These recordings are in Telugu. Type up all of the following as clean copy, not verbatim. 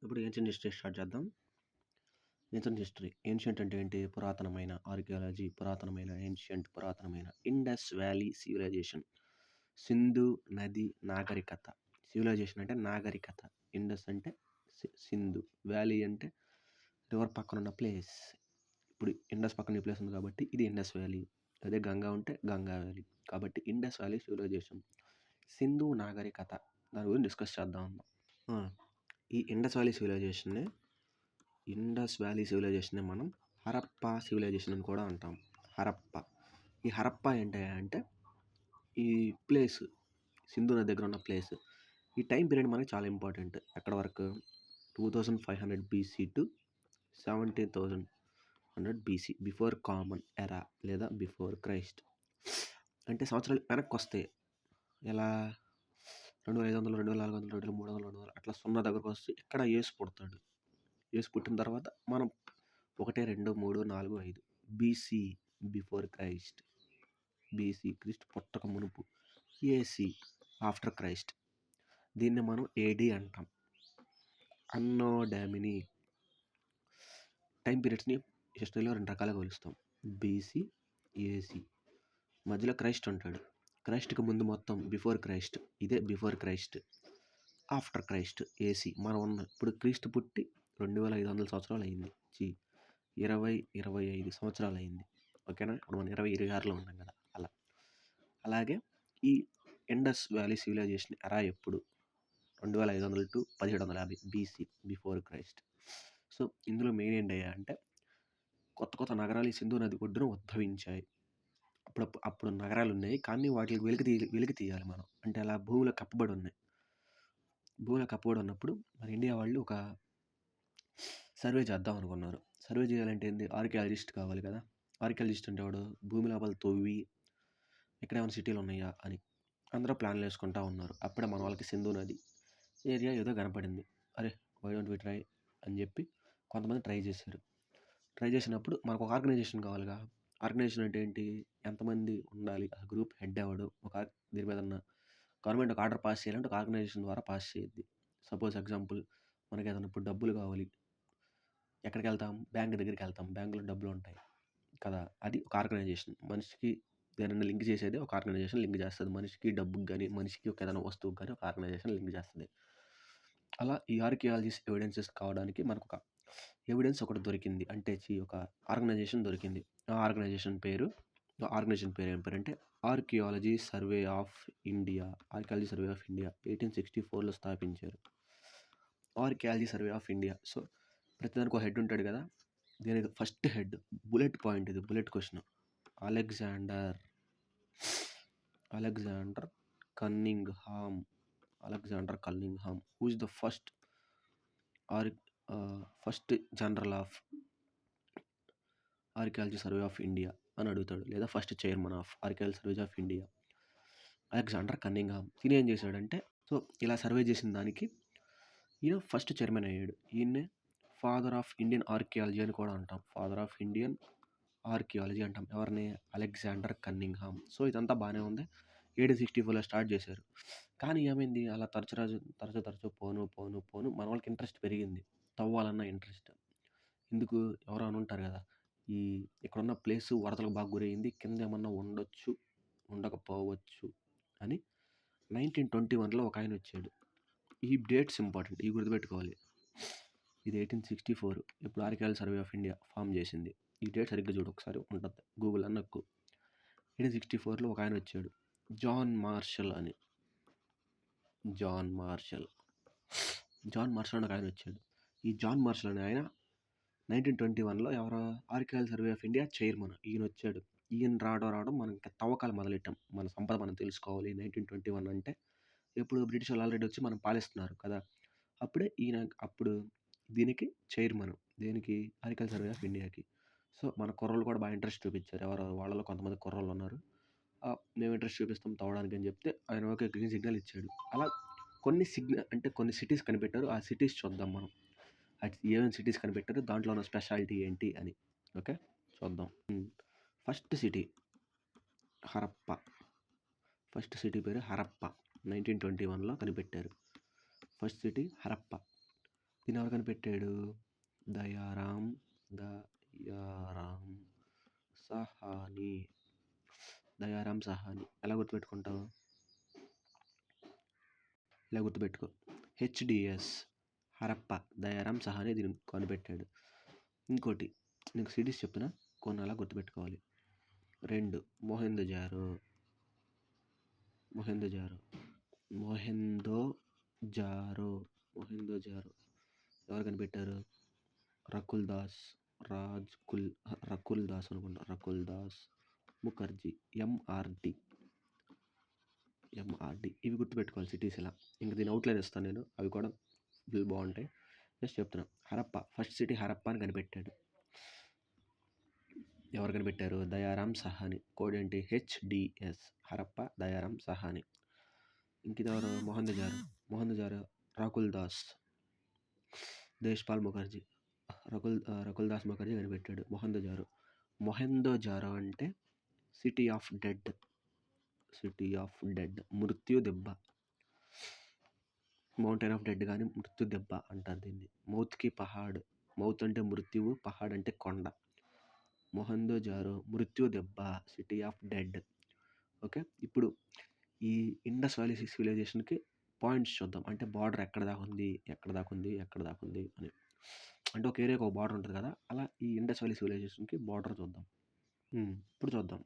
ఇప్పుడు ఏన్షియంట్ హిస్టరీ స్టార్ట్ చేద్దాం. Ancient history. ఏన్షియంట్ అంటే ఏంటి? పురాతనమైన, ఆర్కియాలజీ, పురాతనమైన ఇండస్ వ్యాలీ సివిలైజేషన్. సింధు నది నాగరికత. సివిలైజేషన్ అంటే నాగరికత. ఇండస్ అంటే సింధు, వ్యాలీ అంటే రివర్ పక్కన ఉన్న ప్లేస్. ఇప్పుడు ఇండస్ పక్కన ఈ ప్లేస్ ఉంది కాబట్టి ఇది ఇండస్ వ్యాలీ. అదే గంగా ఉంటే గంగా వ్యాలీ. కాబట్టి ఇండస్ వ్యాలీ సివిలైజేషన్, సింధు నాగరికత, దాని గురించి డిస్కస్ చేద్దాం. ఈ ఇండస్ వ్యాలీ సివిలైజేషన్ని మనం హరప్పా సివిలైజేషన్ అని కూడా అంటాం. ఈ హరప్పా ఏంటంటే ఈ ప్లేస్ సింధు నది దగ్గర ఉన్న ప్లేస్. ఈ టైం పీరియడ్ మనకి చాలా ఇంపార్టెంట్. ఎక్కడ వరకు? 2500 BC to 17,100 BC, before common ఎరా లేదా బిఫోర్ క్రైస్ట్. అంటే సంవత్సరాలు వెనక్కి వస్తాయి. ఎలా? 2500, 2400, 2300, 200 అట్లా 0 దగ్గరకు వస్తే ఇక్కడ యేసు పుడతాడు. యేసు పుట్టిన తర్వాత మనం 1, 2, 3, 4, 5 BC, బిఫోర్ క్రైస్ట్. BC క్రీస్తు పుట్టక మునుపు. AC after Christ. దీన్ని మనం AD అంటాం. అన్నో డామిని. టైం పీరియడ్స్ని హిస్టరీలో 2 రకాలుగా కొలుస్తాం. BC, AC. మధ్యలో క్రైస్ట్ ఉంటాడు. క్రైస్ట్కి ముందు మొత్తం బిఫోర్ క్రైస్ట్. ఇదే before Christ. After Christ AC. మనం ఉన్న ఇప్పుడు క్రీస్తు పుట్టి 2500 సంవత్సరాలు అయింది. 25 సంవత్సరాలు అయింది. ఓకేనా? ఇప్పుడు మనం 2026లో ఉన్నాం కదా, అలా. అలాగే ఈ ఇండస్ వ్యాలీ సివిలైజేషన్ ఎరా ఎప్పుడు? 2500 to 1750 BC, before Christ. So ఇందులో మెయిన్ ఏంటయ్యా అంటే కొత్త నగరాలు ఈ సింధు నది ఒడ్డున ఉద్భవించాయి. అప్పుడు నగరాలు ఉన్నాయి, కానీ వాటికి వెలికి తీయాలి మనం. అంటే అలా భూమిలో కప్పబడి ఉన్నాయి. భూమిలో కప్పబడి ఉన్నప్పుడు మన ఇండియా వాళ్ళు ఒక సర్వే చేద్దాం అనుకున్నారు. సర్వే చేయాలంటే ఏంటి? ఆర్కియాలజిస్ట్ కావాలి కదా. ఆర్కియాలజిస్ట్ అంటే వాడు భూమి లోపల తవ్వి ఇక్కడ ఏమైనా సిటీలు ఉన్నాయా అని అందరూ ప్లాన్లు వేసుకుంటూ ఉన్నారు. అప్పుడే మన వాళ్ళకి సింధు నది ఏరియా ఏదో కనపడింది. అరే వై డోంట్ వి ట్రై అని చెప్పి కొంతమంది ట్రై చేశారు. ట్రై చేసినప్పుడు మనకు ఒక ఆర్గనైజేషన్ కావాలిగా. ఆర్గనైజేషన్ అంటే ఏంటి? ఎంతమంది ఉండాలి, ఆ గ్రూప్ హెడ్ ఎవడు, దీని మీద గవర్నమెంట్ ఒక ఆర్డర్ పాస్ చేయాలంటే ఒక ఆర్గనైజేషన్ ద్వారా పాస్ చేయద్ది. సపోజ్ ఎగ్జాంపుల్ మనకి ఏదైనా ఇప్పుడు డబ్బులు కావాలి, ఎక్కడికి వెళ్తాం? బ్యాంక్ దగ్గరికి వెళ్తాం. బ్యాంకులో డబ్బులు ఉంటాయి కదా, అది ఒక ఆర్గనైజేషన్. మనిషికి దేనైనా లింక్ చేసేది ఒక ఆర్గనైజేషన్ లింక్ చేస్తుంది. మనిషికి డబ్బుకి కానీ మనిషికి ఒక ఏదైనా వస్తువుకి కానీ ఒక ఆర్గనైజేషన్ లింక్ చేస్తుంది. అలా ఈ ఆర్కియాలజిస్ట్ ఎవిడెన్సెస్ కావడానికి మనకు ఒక ఎవిడెన్స్ ఒకటి దొరికింది. అంటే ఒక ఆర్గనైజేషన్ దొరికింది. ఆ ఆర్గనైజేషన్ పేరు ఏం పేరు అంటే ఆర్కియాలజీ సర్వే ఆఫ్ ఇండియా. 1864లో స్థాపించారు archaeology survey of India. So ప్రతిదానికి ఒక హెడ్ ఉంటాడు కదా. దీనికి ఫస్ట్ హెడ్ బుల్లెట్ పాయింట్, ఇది bullet question. Alexander Cunningham. Who is the first general of archaeology survey of India అని అడుగుతాడు, లేదా first chairman of archaeology survey of India. Alexander Cunningham. ఈయన ఏం చేశాడంటే, సో ఇలా సర్వే చేసిన దానికి ఈయన ఫస్ట్ చైర్మన్ అయ్యాడు. ఈయన్నే ఫాదర్ ఆఫ్ ఇండియన్ ఆర్కియాలజీ అని కూడా అంటాం. ఫాదర్ ఆఫ్ ఇండియన్ ఆర్కియాలజీ అంటాం. ఎవరిని? Alexander Cunningham. సో ఇదంతా బాగానే ఉంది. 1864లో స్టార్ట్ చేశారు. కానీ ఏమైంది? అలా తరచు పోను మన వాళ్ళకి ఇంట్రెస్ట్ పెరిగింది. తవ్వాలన్న ఇంట్రెస్ట్. ఎందుకు? ఎవరో అని ఉంటారు కదా, ఇక్కడున్న ప్లేసు వరదలకు బాగా గురైంది, కింద ఏమన్నా ఉండొచ్చు, ఉండకపోవచ్చు అని 1921లో ఒక ఆయన వచ్చాడు. ఈ డేట్స్ ఇంపార్టెంట్, ఈ గుర్తుపెట్టుకోవాలి. ఇది 1864. ఇప్పుడు archaeology survey of India form చేసింది. ఈ డేట్ సరిగ్గా చూడు ఒకసారి, ఉంటుంది గూగుల్ అన్నకు. 1864లో ఒక ఆయన వచ్చాడు, జాన్ మార్షల్ అని ఒక ఆయన వచ్చాడు. ఈ జాన్ మార్షల్ అనే ఆయన 1921లో ఎవరో archaeology survey of India chairman. ఈయన వచ్చాడు. ఈయన రావడం మనం ఇంకా తవ్వకాలు మొదలెట్టాం. మన సంపద మనం తెలుసుకోవాలి. 1921 అంటే ఎప్పుడు బ్రిటిష్ వాళ్ళు ఆల్రెడీ వచ్చి మనం పాలిస్తున్నారు కదా, అప్పుడే ఈయన దీనికి చైర్మన్. దేనికి? ఆర్కియాలజీ సర్వే ఆఫ్ ఇండియాకి. సో మన కుర్రోళ్ళు కూడా బాగా ఇంట్రెస్ట్ చూపించారు. వాళ్ళలో కొంతమంది కుర్రోళ్ళు ఉన్నారు. మేము ఇంట్రెస్ట్ చూపిస్తాం తవ్వడానికి అని చెప్తే ఆయన ఓకే గ్రీన్ సిగ్నల్ ఇచ్చాడు. అలా కొన్ని సిటీస్ కనిపెట్టారు. ఆ సిటీస్ చూద్దాం మనం. ఏమేమి సిటీస్ కనిపెట్టారు, దాంట్లో ఉన్న స్పెషాలిటీ ఏంటి అని. ఓకే, చూద్దాం. First city Harappa. First city పేరు హరప్పా. 1921లో కనిపెట్టారు. First city Harappa. దీన్ని ఎవరు కనిపెట్టాడు? దయారాం దయారాం సహాని. దయారాం సహాని. ఎలా గుర్తుపెట్టుకుంటావు? ఇలా గుర్తుపెట్టుకో. హెచ్డిఎస్ హరప్ప దయారాం సహాని దీన్ని కనిపెట్టాడు. ఇంకోటి నీకు సిటీస్ చెప్తున్నా, కొన్ని అలా గుర్తుపెట్టుకోవాలి. 2 మొహెందోజారో ఎవరు కనిపెట్టారు? రకుల్ దాస్ అనుకుంటా. రకుల్ దాస్ ముఖర్జీ. ఎంఆర్డి. ఇవి గుర్తుపెట్టుకోవాలి సిటీస్. ఇలా ఇంక దీని అవుట్లైన్ ఇస్తాను నేను, అవి కూడా బాగుంటాయి. జస్ట్ చెప్తున్నా. హరప్ప ఫస్ట్ సిటీ హరప్ప అని కనిపెట్టాడు. ఎవరు కనిపెట్టారు? దయారాం సహాని. కోడ్ ఏంటి? హెచ్డిఎస్. హరప్ప దయారాం సహాని. ఇంకెవరు? మొహందోజారో రకుల్ దాస్. దేశ్పాల్ ముఖర్జీ. రకుల్ దాస్ ముఖర్జీ కనిపెట్టాడు మొహెందోజారో అంటే సిటీ ఆఫ్ డెడ్. మృత్యు దెబ్బ. మౌంటైన్ ఆఫ్ డెడ్ కానీ మృత్యు దెబ్బ అంటారు దీన్ని. మౌత్కి పహాడ్. మౌత్ అంటే మృత్యువు, పహాడ్ అంటే కొండ. మొహందోజారో మృత్యు దెబ్బ, సిటీ ఆఫ్ డెడ్. ఓకే, ఇప్పుడు ఈ ఇండస్ వ్యాలీ సివిలైజేషన్కి పాయింట్స్ చూద్దాం. అంటే బార్డర్ ఎక్కడ దాకా ఉంది అని. అంటే ఒక ఏరియాకి ఒక బార్డర్ ఉంటుంది కదా, అలా ఈ ఇండస్ వ్యాలీ సివిలైజేషన్కి బార్డర్ చూద్దాం. ఇప్పుడు చూద్దాం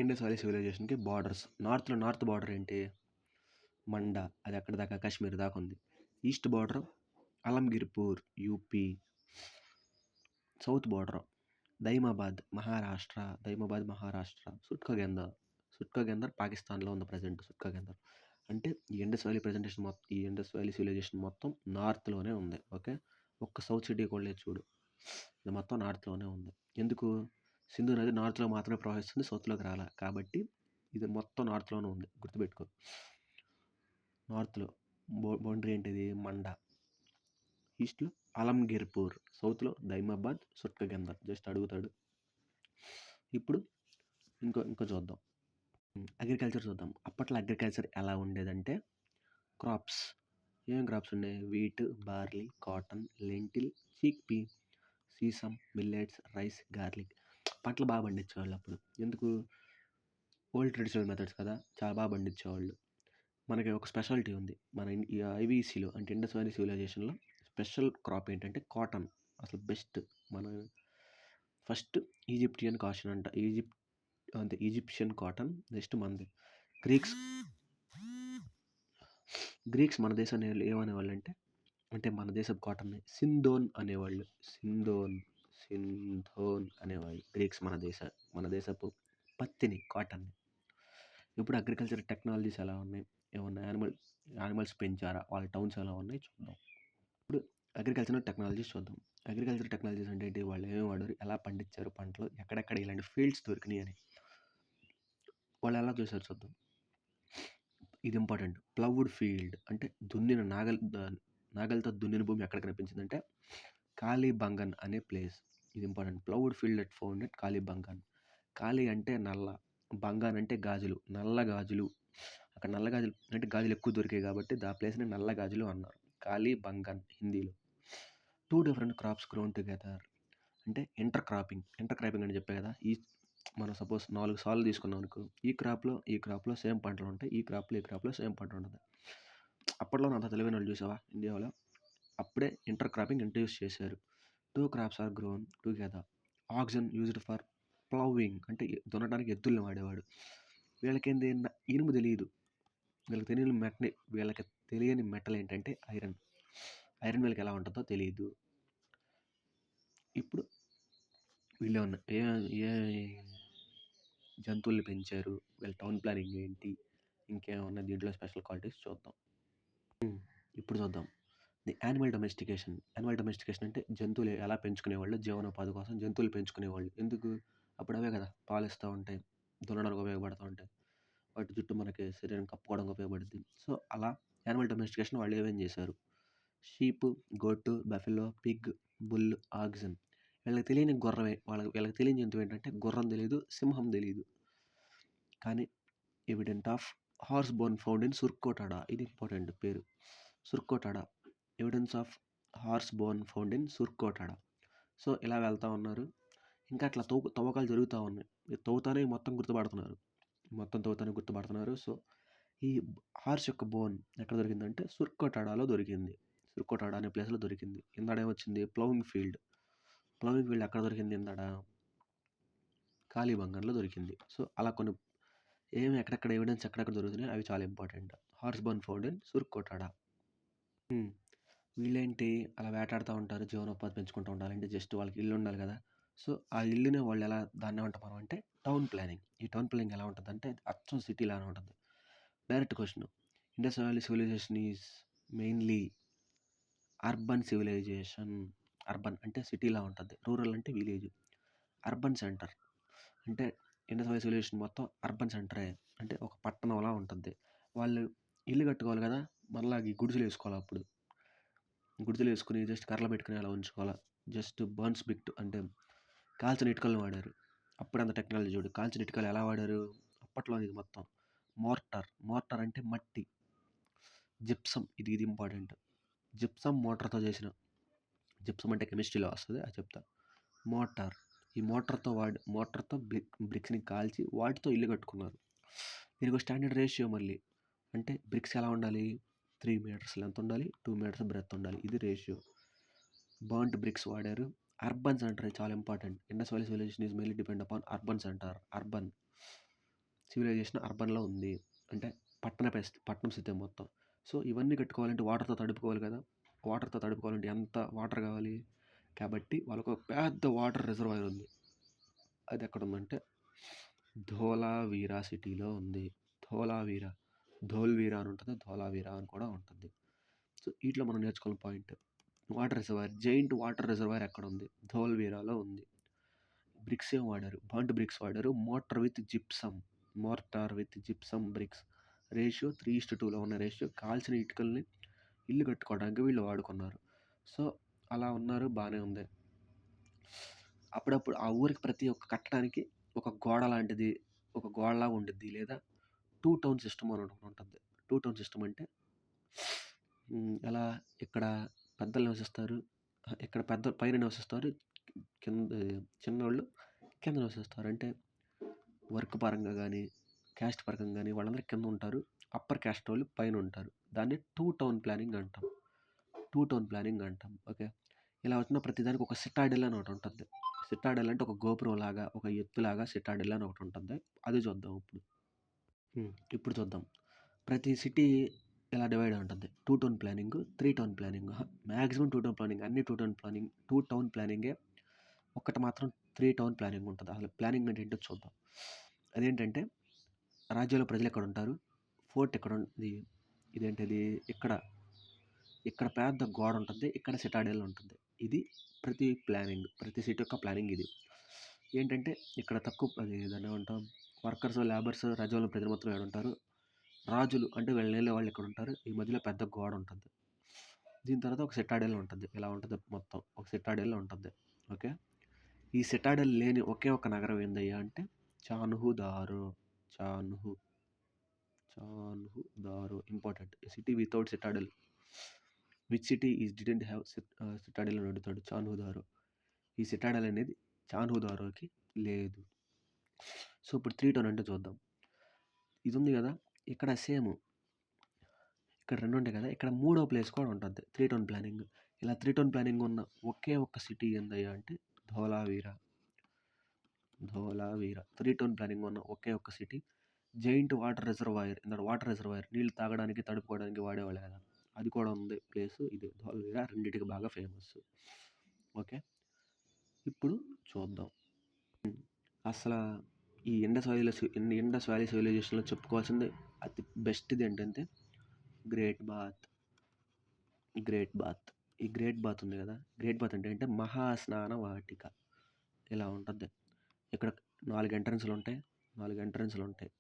ఇండస్ వ్యాలీ సివిలైజేషన్కి బార్డర్స్. నార్త్ బార్డర్ ఏంటి? మండా, అది ఎక్కడ దాకా? కాశ్మీర్ దాకా ఉంది. East border Alamgirpur, UP. South border Daimabad, Maharashtra. Sutkagendor పాకిస్తాన్లో ఉంది ప్రజెంట్. సుట్కాగెందర్ అంటే ఈ ఇండస్ వ్యాలీ సివిలైజేషన్ మొత్తం నార్త్లోనే ఉంది. ఓకే, ఒక్క సౌత్ సిటీ కూడా లేదు చూడు. ఇది మొత్తం నార్త్లోనే ఉంది. ఎందుకు? సింధు నది నార్త్లో మాత్రమే ప్రవహిస్తుంది, సౌత్లోకి రాలా. కాబట్టి ఇది మొత్తం నార్త్లోనే ఉంది. గుర్తుపెట్టుకో. నార్త్లో బౌండరీ ఏంటిది? మండా. ఈస్ట్లో అలంగిర్పూర్. సౌత్లో దైమాబాద్, సుట్కాగెందర్. జస్ట్ అడుగుతాడు. ఇప్పుడు ఇంకో చూద్దాం. అగ్రికల్చర్ చూద్దాం. అప్పట్లో అగ్రికల్చర్ ఎలా ఉండేదంటే క్రాప్స్. ఏం క్రాప్స్ ఉన్నాయి? Wheat, barley, cotton, lentil, chickpea, sesame, millets, rice, garlic. పంటలు బాగా పండించేవాళ్ళు అప్పుడు. ఎందుకు? ఓల్డ్ ట్రెడిషనల్ మెథడ్స్ కదా, చాలా బాగా పండించేవాళ్ళు. మనకి ఒక స్పెషాలిటీ ఉంది మన ఐవీసీలో, అంటే ఇండస్ వ్యాలీ సివిలైజేషన్లో. స్పెషల్ క్రాప్ ఏంటంటే కాటన్. అసలు బెస్ట్. మన ఫస్ట్ ఈజిప్షియన్ కాటన్. నెక్స్ట్ మనది గ్రీక్స్ మన దేశాన్ని ఏమనేవాళ్ళు అంటే మన దేశపు కాటన్ని సింధోన్ అనేవాళ్ళు. గ్రీక్స్ మన దేశపు పత్తిని, కాటన్ని. ఇప్పుడు అగ్రికల్చర్ టెక్నాలజీస్ ఎలా ఉన్నాయి? ఏమన్నా యానిమల్స్ పెంచారా? వాళ్ళ టౌన్స్ ఎలా ఉన్నాయి చూద్దాం. ఇప్పుడు అగ్రికల్చర్ టెక్నాలజీస్ చూద్దాం. అగ్రికల్చర్ టెక్నాలజీస్ అంటే ఏంటి? వాళ్ళు ఏమేమి వాడారు, ఎలా పండించారు పంటలు, ఎక్కడెక్కడ ఇలాంటి ఫీల్డ్స్ దొరికినాయి అని వాళ్ళు ఎలా చూసారు చూద్దాం. ఇది ఇంపార్టెంట్. ప్లవ్డ్ ఫీల్డ్ అంటే దున్నిన నాగలితో దున్నిన భూమి ఎక్కడ కనిపించిందంటే కాళీబంగన్ అనే ప్లేస్. ఇది important. Ploughed field at found at Kalibangan. కాళీ అంటే నల్ల, బంగాన్ అంటే గాజులు, నల్ల గాజులు. అక్కడ నల్ల గాజులు అంటే గాజులు ఎక్కువ దొరికాయి కాబట్టి ఆ ప్లేస్ని నల్ల గాజులు అన్నారు. కాళీబంగన్ హిందీలో. 2 డిఫరెంట్ క్రాప్స్ గ్రోన్ టుగెదర్ అంటే ఇంటర్ క్రాపింగ్ అని చెప్పే కదా. మనం సపోజ్ 4 సార్లు తీసుకున్నాం అనుకో, ఈ క్రాప్లో సేమ్ పంటలు ఉంటాయి, ఈ క్రాప్లో సేమ్ పంట ఉంటుంది. అప్పట్లో అంత తెలివైన వాళ్ళు చూసావా ఇండియాలో? అప్పుడే ఇంటర్ క్రాపింగ్ ఇంట్రడ్యూస్ చేశారు. 2 crops are grown together. Oxen used for ploughing అంటే దున్నడానికి ఎద్దుల్ని వాడేవాడు. వీళ్ళకేంది? ఇనుము తెలియదు. వీళ్ళకి తెలియని మెటల్ ఏంటంటే ఐరన్. వీళ్ళకి ఎలా ఉంటుందో తెలియదు. ఇప్పుడు వీళ్ళు ఏ జంతువుల్ని పెంచారు, వీళ్ళ టౌన్ ప్లానింగ్ ఏంటి, ఇంకేమన్నా దీంట్లో స్పెషల్ క్వాలిటీస్ చూద్దాం. ఇప్పుడు చూద్దాం ది యానిమల్ డొమెస్టికేషన్. అంటే జంతువులు ఎలా పెంచుకునేవాళ్ళు, జీవనోపాధి కోసం జంతువులు పెంచుకునేవాళ్ళు. ఎందుకు? అప్పుడు అవే కదా పాలిస్తూ ఉంటాయి, దున్నడానికి ఉపయోగపడుతూ ఉంటాయి, వాటి జుట్టు మనకి శరీరం కప్పుకోవడానికి ఉపయోగపడుతుంది. సో అలా యానిమల్ డొమెస్టికేషన్ వాళ్ళు ఏమేం చేశారు? Sheep, goat, buffalo, pig, bull, oxygen. వీళ్ళకి తెలియని జంతువు ఏంటంటే గుర్రం తెలియదు, సింహం తెలియదు. కానీ evident of horse bone found in Surkotada. ఇది ఇంపార్టెంట్ పేరు. Surkotada. Evidence of horse bone found in Surkotada. So ఇలా వెళ్తా ఉన్నారు. ఇంకా అట్లా తవ్వకాలు జరుగుతూ ఉన్నాయి. తవ్వుతానే మొత్తం గుర్తుపడుతున్నారు. సో ఈ హార్స్ యొక్క బోన్ ఎక్కడ దొరికిందంటే సుర్కోటాడాలో దొరికింది. సుర్కోటాడ అనే ప్లేస్లో దొరికింది. ఇందాడ ఏమొచ్చింది, ప్లౌయింగ్ ఫీల్డ్ ఎక్కడ దొరికింది, ఇందాడ కాళీబంగన్లో దొరికింది. సో అలా కొన్ని ఎక్కడెక్కడ ఎవిడెన్స్ ఎక్కడెక్కడ దొరుకుతున్నాయి అవి చాలా important. Horse bone found in Surkotada. వీళ్ళేంటి అలా వేటాడుతూ ఉంటారు, జీవనోపాధి పెంచుకుంటూ ఉంటారు. అంటే జస్ట్ వాళ్ళకి ఇల్లు ఉండాలి కదా. సో ఆ ఇల్లునే వాళ్ళు ఎలా దాన్ని ఏమంటాం మనం అంటే టౌన్ ప్లానింగ్. ఈ టౌన్ ప్లానింగ్ ఎలా ఉంటుంది అంటే అచ్చం సిటీ లానే ఉంటుంది. Direct question, Indus valley civilisation is mainly urban civilisation. Urban అంటే సిటీలా ఉంటుంది, రూరల్ అంటే విలేజ్. అర్బన్ సెంటర్ అంటే ఇండస్ వ్యాలీ సివిలైజేషన్ మొత్తం అర్బన్ సెంటరే, అంటే ఒక పట్టణంలా ఉంటుంది. వాళ్ళు ఇల్లు కట్టుకోవాలి కదా, మనలాగి గుడిసెలు వేసుకోవాలి. అప్పుడు గుడిసెలు వేసుకుని జస్ట్ కర్రలు పెట్టుకుని అలా ఉంచుకోవాలి. జస్ట్ బర్న్స్ బిట్ అంటే కాల్చిన ఇటుకలను వాడారు. అప్పుడు అంత టెక్నాలజీ చూడు, కాల్చిన ఇటుకలు ఎలా వాడారు అప్పట్లో. ఇది మొత్తం మోర్టార్ అంటే మట్టి. జిప్సమ్, ఇది ఇంపార్టెంట్. జిప్సమ్ మోటార్తో చేసిన, జిప్సమ్ అంటే కెమిస్ట్రీలో వస్తుంది, అది చెప్తా. మోటార్, ఈ మోటార్తో బ్రిక్స్ని కాల్చి వాటితో ఇల్లు కట్టుకున్నారు. దీనికి ఒక స్టాండర్డ్ రేషియో మళ్ళీ. అంటే బ్రిక్స్ ఎలా ఉండాలి, 3 మీటర్స్ లెంత్ ఉండాలి, 2 మీటర్స్ బ్రెత్ ఉండాలి. ఇది రేషియో. బర్న్ట్ బ్రిక్స్ వాడారు. అర్బన్ సెంటర్ చాలా important. Indus valley civilisation is mainly depend upon urban centre. Urban civilisation అర్బన్లో ఉంది, అంటే పట్టణం స్థితి మొత్తం. సో ఇవన్నీ కట్టుకోవాలంటే వాటర్తో తడుపుకోవాలి కదా. వాటర్తో తడుపుకోవాలంటే ఎంత వాటర్ కావాలి, కాబట్టి వాళ్ళకు ఒక పెద్ద వాటర్ రిజర్వాయర్ ఉంది. అది ఎక్కడ ఉందంటే ధోలావీరా సిటీలో ఉంది. ధోల్వీరా అని ఉంటుంది, ధోలావీరా అని కూడా ఉంటుంది. సో వీటిలో మనం నేర్చుకోవాల్సిన point, water reservoir, giant water reservoir ఎక్కడ ఉంది, ధోల్వీరాలో ఉంది. బ్రిక్స్ ఏం వాడారు, బర్న్ట్ బ్రిక్స్ వాడారు. Mortar with gypsum bricks ratio 3:2లో ఉన్న రేషియో. కాల్చిన ఇటుకల్ని ఇల్లు కట్టుకోవడానికి వీళ్ళు వాడుకున్నారు. సో అలా ఉన్నారు, బాగానే ఉంది. అప్పుడప్పుడు ఆ ఊరికి ప్రతి ఒక్క కట్టడానికి ఒక గోడ లాంటిది, ఒక గోడలాగా ఉండిద్ది, లేదా 2 టౌన్ సిస్టమ్ అని ఒకటి ఉంటుంది. 2 టౌన్ సిస్టమ్ అంటే ఎలా, ఇక్కడ పెద్దలు నివసిస్తారు, ఇక్కడ పైన నివసిస్తారు, కింద చిన్నోళ్ళు కింద నివసిస్తారు. అంటే వర్క్ పరంగా కానీ క్యాస్ట్ పరంగా కానీ వాళ్ళందరూ కింద ఉంటారు, అప్పర్ క్యాస్ట్ వాళ్ళు పైన ఉంటారు. దాన్ని 2 టౌన్ ప్లానింగ్ అంటాం. ఓకే, ఇలా వచ్చిన ప్రతిదానికి ఒక సిటాడెల్ అని ఒకటి ఉంటుంది. సిటాడెల్ అంటే ఒక గోపురం లాగా, ఒక ఎత్తులాగా సిటాడెల్ అని ఒకటి ఉంటుంది. అది చూద్దాం ఇప్పుడు చూద్దాం. ప్రతి సిటీ ఎలా డివైడ్ ఉంటుంది, 2 town planning, 3 town planning. Maximum 2 town planning, అన్ని 2 టౌన్ ప్లానింగే. ఒక్కటి మాత్రం 3 టౌన్ ప్లానింగ్ ఉంటుంది. అసలు ప్లానింగ్ అంటే ఏంటో చూద్దాం. అదేంటంటే రాజ్యంలో ప్రజలు ఎక్కడ ఉంటారు, ఫోర్ట్ ఎక్కడ ఉంది, ఇదేంటిది ఇక్కడ పెద్ద గోడ ఉంటుంది, ఇక్కడ సిటాడెల్ ఉంటుంది. ఇది ప్రతి సిటీ యొక్క ప్లానింగ్. ఇది ఏంటంటే ఇక్కడ తక్కువ, దాన్ని ఏమంటాం, వర్కర్స్, లేబర్స్, రాజ్యంలో ప్రజలు మొత్తం ఎక్కడ ఉంటారు, రాజులు అంటే వెళ్ళే వాళ్ళు ఎక్కడ ఉంటారు, ఈ మధ్యలో పెద్ద గోడ ఉంటుంది. దీని తర్వాత ఒక సిటాడెల్ ఉంటుంది. ఇలా ఉంటుంది మొత్తం, ఒక సిటాడెల్ ఉంటుంది. ఓకే, ఈ సిటాడెల్ లేని ఒకే ఒక నగరం ఏందయ్యా అంటే Chanhudaro. Important. City without Citadel, which city didn't have Citadel అని అడుగుతాడు. చాన్హుదారో. ఈ సిటాడెల్ అనేది చాన్హుదారోకి లేదు. సో ఇప్పుడు 3 టౌన్ అంటే చూద్దాం. ఇది ఉంది కదా, ఇక్కడ సేమ్, ఇక్కడ 2 ఉంటాయి కదా, ఇక్కడ 3వ ప్లేస్ కూడా ఉంటుంది 3 టౌన్ ప్లానింగ్. ఇలా 3 టౌన్ ప్లానింగ్ ఉన్న ఒకే ఒక్క సిటీ ఏందయ్యా అంటే ధోలావీరా. 3 టౌన్ ప్లానింగ్ ఉన్న ఒకే ఒక్క సిటీ. జైంట్ వాటర్ రిజర్వాయర్, నీళ్ళు తాగడానికి, తడుపుకోవడానికి వాడేవాళ్ళు కదా, అది కూడా ఉంది ప్లేస్. ఇది ధోలావీరా, రెండింటికి బాగా ఫేమస్. ఓకే, ఇప్పుడు చూద్దాం అసలు ఈ ఇండస్ వ్యాలీ సివిలైజేషన్లో చెప్పుకోవాల్సింది అతి బెస్ట్ది ఏంటంటే గ్రేట్ బాత్. ఈ గ్రేట్ బాత్ ఉంది కదా, గ్రేట్ బాత్ అంటే మహాస్నాన వాటిక. ఇలా ఉంటుంది. ఇక్కడ 4 ఎంట్రన్స్లు ఉంటాయి.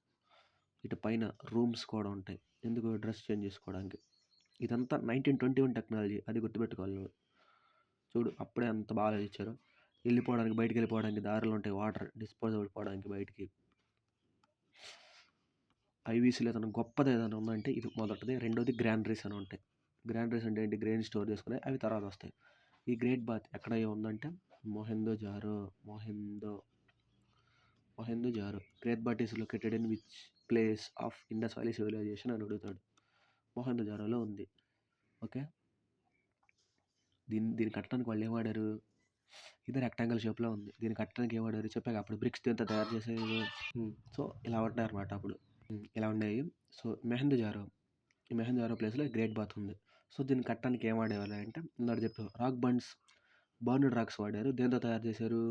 ఇటు పైన రూమ్స్ కూడా ఉంటాయి, ఎందుకు, డ్రెస్ చేంజ్ చేసుకోవడానికి. ఇదంతా 1921 టెక్నాలజీ, అది గుర్తుపెట్టుకోవాలి నువ్వు. చూడు అప్పుడే అంత బాగా ఇచ్చారు. బయటికి వెళ్ళిపోవడానికి దారులు ఉంటాయి, వాటర్ డిస్పోజబుల్ పోవడానికి బయటికి. ఐవీసీలో ఏదైనా గొప్పది ఏదైనా ఉందంటే ఇది మొదటిది. రెండోది గ్రానరీస్ అని ఉంటాయి. గ్రానరీస్ అంటే ఏంటి? గ్రెయిన్ స్టోర్ చేసుకునే అవి తర్వాత వస్తాయి. ఈ గ్రేట్ బాత్ ఎక్కడ ఉందంటే Mohenjodaro. Great bath is located in which place of Indus valley civilisation అని అడుగుతాడు. మొహెందో జారోలో ఉంది. ఓకే, దీన్ని కట్టడానికి వాళ్ళు ఏం వాడారు? ఇది రెక్టాంగిల్ షేప్లో ఉంది. దీన్ని కట్టడానికి ఏం వాడారు చెప్పాక, అప్పుడు బ్రిక్స్ దీంతో తయారు చేసేది. సో ఇలా ఉంటాయి అన్నమాట అప్పుడు. ఇలా ఉండేవి. సో ఈ మెహంజారో ప్లేస్లో గ్రేట్ బాత్ ఉంది. సో దీన్ని కట్టడానికి ఏం వాడేవాళ్ళు అంటే, ఇందాక చెప్పారు రాక్ బండ్స్, బర్న్డ్ రాక్స్ వాడారు. దేంతో తయారు చేశారు?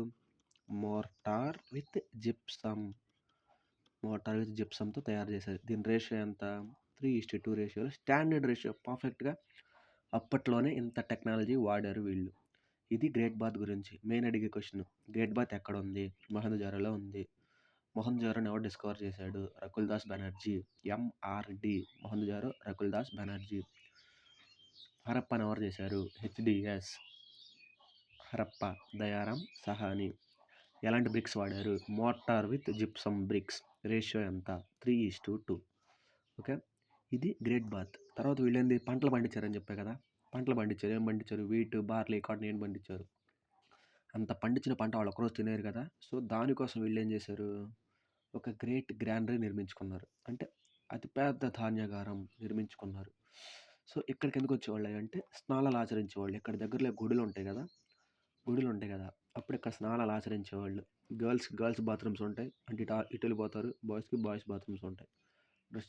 మోర్టార్ విత్ జిప్సమ్తో తయారు చేశారు. దీని రేషియో ఎంత? 3:2 రేషియోలో స్టాండర్డ్ రేషియో. పర్ఫెక్ట్గా అప్పట్లోనే ఇంత టెక్నాలజీ వాడారు వీళ్ళు. ఇది గ్రేట్ బాత్ గురించి మెయిన్ అడిగే క్వశ్చన్. గ్రేట్ బాత్ ఎక్కడ ఉంది? మొహంజోదారోలో ఉంది. మొహంజోదారోని ఎవరు డిస్కవర్ చేశాడు? రకుల్దాస్ బెనర్జీ. MRD, మొహంజోదారో రకుల్దాస్ బెనర్జీ. హరప్పాని ఎవరు చేశారు? HDS హరప్ప, దయారాం సహాని. ఎలాంటి బ్రిక్స్ వాడారు? Mortar with gypsum bricks. Ratio ఎంత? 3:2. ఓకే, ఇది గ్రేట్ బాత్. తర్వాత వీళ్ళేంది పంటలు పండించారని చెప్పే కదా. పంటలు పండించారు. ఏం పండించారు? వీట్, బార్లీ, కాటన్ ఏం పండించారు. అంత పండించిన పంట వాళ్ళు ఒకరోజు తినేరు కదా. సో దానికోసం వీళ్ళు ఏం చేశారు? ఒక గ్రేట్ గ్రానరీ నిర్మించుకున్నారు. అంటే అతిపెద్ద ధాన్యాగారం నిర్మించుకున్నారు. సో ఇక్కడికి ఎందుకు వచ్చేవాళ్ళు అంటే స్నానాలు ఆచరించేవాళ్ళు. ఇక్కడ దగ్గరలో గుడులు ఉంటాయి కదా, అప్పుడు ఇక్కడ స్నానాలు ఆచరించేవాళ్ళు. గర్ల్స్ బాత్రూమ్స్ ఉంటాయి. అంటే ఇటు వెళ్ళిపోతారు. బాయ్స్కి బాయ్స్ బాత్రూమ్స్ ఉంటాయి. డ్రెస్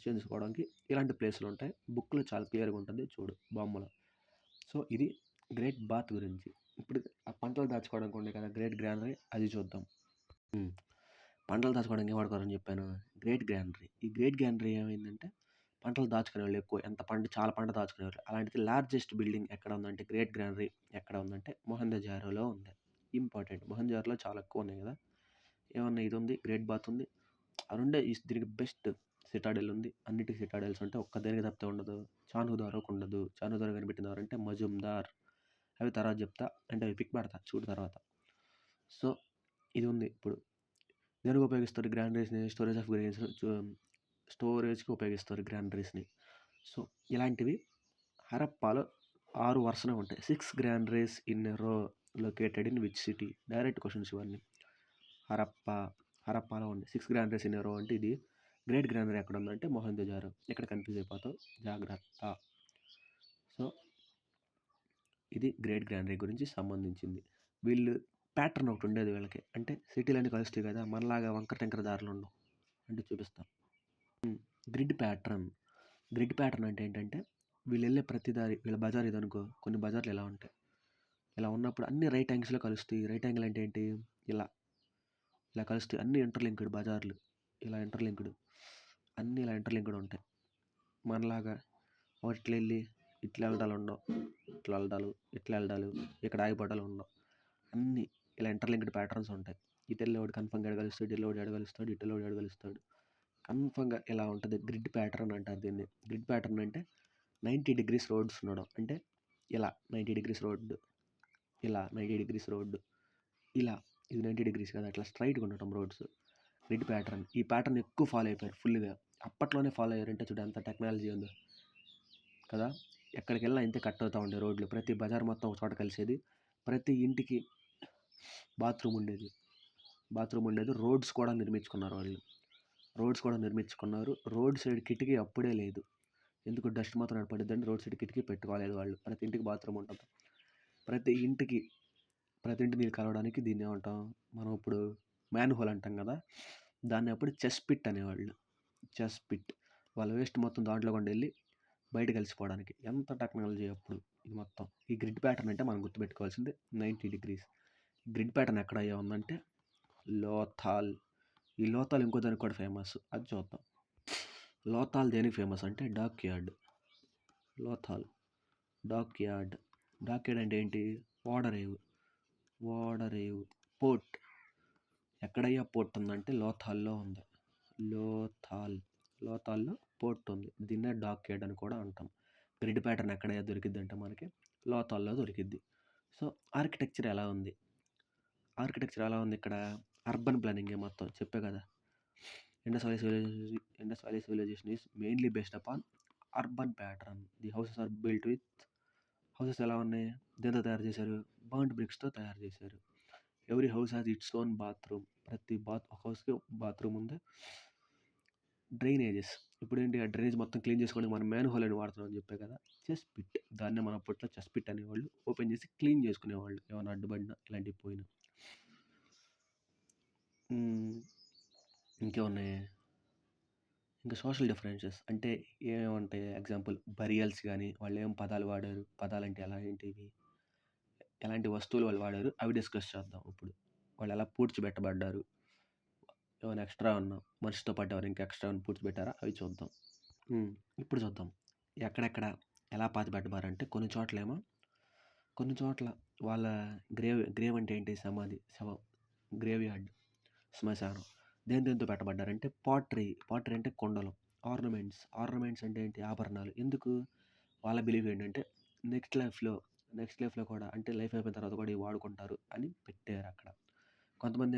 చేయించుకోవడానికి ఇలాంటి ప్లేస్లు ఉంటాయి. బుక్లో చాలా క్లియర్గా ఉంటుంది, చూడు బొమ్మలో. సో ఇది గ్రేట్ బాత్ గురించి. ఇప్పుడు ఆ పంటలు దాచుకోవడానికి ఉండే కదా గ్రేట్ గ్రానరీ, అది చూద్దాం. పంటలు దాచుకోవడానికి ఏం వాడుకోవాలని చెప్పాను? Great granary. ఈ గ్రేట్ గ్రానరీ ఏమైందంటే పంటలు దాచుకునేవాళ్ళు ఎక్కువ, చాలా పంట దాచుకునేవాళ్ళు. అలాంటిది లార్జెస్ట్ బిల్డింగ్ ఎక్కడ ఉందంటే, గ్రేట్ గ్రానరీ ఎక్కడ ఉందంటే మొహంజోదారోలో ఉంది. ఇంపార్టెంట్, మొహంజోదారోలో చాలా ఎక్కువ ఉన్నాయి కదా. ఏమన్నా ఇది ఉంది, గ్రేట్ బాత్ ఉంది. అరుండే దీనికి బెస్ట్ సిటాడెల్ ఉంది. అన్నిటికీ సిటాడెల్స్ ఉంటాయి, ఒక్క దేనికి తప్పితే ఉండదు. చాన్హుదారోకు ఉండదు. చాన్హుదారో కనిపెట్టిన అంటే మజుందార్. అవి తర్వాత చెప్తా, అంటే అవి పిక్ పెడతా చూడు తర్వాత. సో ఇది ఉంది. ఇప్పుడు దేనికి ఉపయోగిస్తారు గ్రానరీస్ని? స్టోరేజ్కి ఉపయోగిస్తారు గ్రానరీస్ని. సో ఇలాంటివి హరప్పాలో 6 వరుసనే ఉంటాయి. 6 గ్రానరీస్ ఇన్ ఎ రో located in which city? Direct questions ఇవన్నీ. హరప్పాలో ఉంది 6 గ్రానరీస్ ఇన్ ఎ రో అంటే ఇది గ్రేట్ గ్రానరీ ఎక్కడ ఉందంటే మొహంజోదారో. ఇక్కడ కన్ఫ్యూజ్ అయిపోతావు, జాగ్రత్త. సో ఇది గ్రేట్ గ్రానరీ గురించి సంబంధించింది. వీళ్ళు ప్యాటర్న్ ఒకటి ఉండేది వీళ్ళకి, అంటే సిటీలన్నీ కలుస్తాయి కదా, మనలాగా వంకర టెంకర దారులు ఉండవు. అంటే చూపిస్తాం. గ్రిడ్ ప్యాటర్న్ అంటే ఏంటంటే వీళ్ళు వెళ్ళే ప్రతి దారి, వీళ్ళ బజార్ ఇది అనుకో, కొన్ని బజార్లు ఎలా ఉంటాయి, ఇలా ఉన్నప్పుడు అన్ని రైట్ యాంగిల్స్లో కలుస్తాయి. రైట్ యాంగిల్ అంటే ఏంటి? ఇలా కలుస్తాయి. అన్ని ఇంటర్లింక్డ్ బజార్లు, అన్నీ ఇలా ఇంటర్లింక్డ్ ఉంటాయి. మనలాగా ఒకటి ఇట్లా వెళ్ళి ఇట్లా వెళ్ళడాలు ఉండవు, ఇట్లా వెళ్ళడాలు ఇక్కడ ఆగిపోవడాలు ఉండవు. అన్నీ ఇలా ఇంటర్లింక్డ్ ప్యాటర్న్స్ ఉంటాయి. ఇటు వెళ్ళేవాడు కన్ఫర్మ్గా ఎడగలుస్తాడు, ఇటు వెళ్ళేవాడు ఎడగలుస్తాడు, ఇటు వెళ్ళేవాడు ఎడగలుస్తాడు. కన్ఫర్మ్గా ఇలా ఉంటుంది. గ్రిడ్ ప్యాటర్న్ అంటారు దీన్ని. గ్రిడ్ ప్యాటర్న్ అంటే 90 degrees రోడ్స్ ఉండడం. అంటే ఇలా 90 degrees రోడ్డు, ఇలా 90 degrees రోడ్డు, ఇలా ఇది 90 degrees కదా, అట్లా స్ట్రైట్గా ఉండటం రోడ్స్. Grid pattern. ఈ ప్యాటర్న్ ఎక్కువ ఫాలో అయిపోయారు ఫుల్గా. అప్పట్లోనే ఫాలో అయ్యారంటే చూడు ఎంత టెక్నాలజీ ఉందో కదా. ఎక్కడికి వెళ్ళినా ఇంతే కట్ అవుతూ ఉండే రోడ్లు. ప్రతి బజార్ మొత్తం ఒక చోట కలిసేది. ప్రతి ఇంటికి బాత్రూమ్ ఉండేది. రోడ్స్ కూడా నిర్మించుకున్నారు వాళ్ళు. రోడ్ సైడ్ కిటికీ అప్పుడే లేదు. ఎందుకు? డస్ట్ మాత్రం పడిద్దని రోడ్ సైడ్ కిటికీ పెట్టుకోలేదు వాళ్ళు. ప్రతి ఇంటికి బాత్రూమ్ ఉంటుంది. ప్రతి ఇంటి నీళ్ళు కలవడానికి దీన్ని ఏమంటాం మనం? ఇప్పుడు మ్యాన్ హోల్ అంటాం కదా, దాన్ని అప్పుడు చెస్ పిట్ అనేవాళ్ళు. వాళ్ళ వేస్ట్ మొత్తం దాంట్లో కొండ వెళ్ళి బయట కలిసిపోవడానికి. ఎంత టెక్నాలజీ అప్పుడు ఇది మొత్తం. ఈ గ్రిడ్ ప్యాటర్న్ అంటే మనం గుర్తుపెట్టుకోవాల్సింది 90 degrees. గ్రిడ్ ప్యాటర్న్ ఎక్కడ అయ్యా ఉందంటే లోథాల్. ఈ లోథాల్ ఇంకో దానికి కూడా ఫేమస్, అది చూద్దాం. లోథాల్ దేనికి ఫేమస్ అంటే dock yard. Lothal dock yard అంటే ఏంటి? ఓడరేవు పోర్ట్. ఎక్కడయ్యా పోర్ట్ ఉందంటే లోథాల్లో ఉంది. లోథాల్లో పోర్ట్ ఉంది. దీన్నే డాక్ యార్డ్ అని కూడా అంటాం. గ్రిడ్ ప్యాటర్న్ ఎక్కడయ్యా దొరికిద్ది అంటే మనకి లోథాల్లో దొరికిద్ది. సో ఆర్కిటెక్చర్ ఎలా ఉంది ఇక్కడ? అర్బన్ ప్లానింగే మొత్తం చెప్పే కదా. Indus valley civilisation is mainly based upon urban pattern. The houses are built with houses ఎలా ఉన్నాయి? దేనితో తయారు చేశారు? బర్న్డ్ బ్రిక్స్‌తో తయారు చేశారు. Every house has its own bathroom. ప్రతి ఒక హౌస్‌కి బాత్రూమ్ ఉంది. డ్రైనేజెస్. ఇప్పుడేంటి ఆ డ్రైనేజ్ మొత్తం క్లీన్ చేసుకోవడానికి మనం మ్యాన్‌హోల్ అని వాడుతున్నాం అని చెప్పా కదా! Cesspit. దాన్నే మన అప్పట్లో చెస్ పిట్ అనేవాళ్ళు. ఓపెన్ చేసి క్లీన్ చేసుకునేవాళ్ళు. ఏమైనా అడ్డుపడినా ఇలాంటివి పోయినా. ఇంకేమున్నాయి? ఇంకా సోషల్ డిఫరెన్సెస్ అంటే ఏమంటాయి? ఎగ్జాంపుల్ బరియల్స్ గానీ, వాళ్ళేం పదాలు వాడారు? పదాలంటే ఏంటివి? ఎలాంటి వస్తువులు వాళ్ళు వాడారు? అవి డిస్కస్ చేద్దాం ఇప్పుడు. వాళ్ళు ఎలా పూడ్చిపెట్టబడ్డారు? ఏమైనా ఎక్స్ట్రా ఉన్నా మనిషితో పాటు ఎవరైనా ఇంకా ఎక్స్ట్రా ఏమైనా పూడ్చిపెట్టారా? అవి చూద్దాం. ఇప్పుడు చూద్దాం. ఎక్కడెక్కడ ఎలా పాతిపెట్టబారంటే కొన్ని చోట్ల వాళ్ళ గ్రేవ్ అంటే ఏంటి? సమాధి, శవం, గ్రేవ్ యార్డ్, శ్మశానం. దేంతో పెట్టబడ్డారంటే పాటరీ అంటే కుండలు. ఆర్నమెంట్స్ అంటే ఏంటి? ఆభరణాలు. ఎందుకు? వాళ్ళ బిలీఫ్ ఏంటంటే నెక్స్ట్ లైఫ్లో కూడా అంటే లైఫ్ అయిపోయిన తర్వాత కూడా ఇవి వాడుకుంటారు అని పెట్టారు అక్కడ. కొంతమంది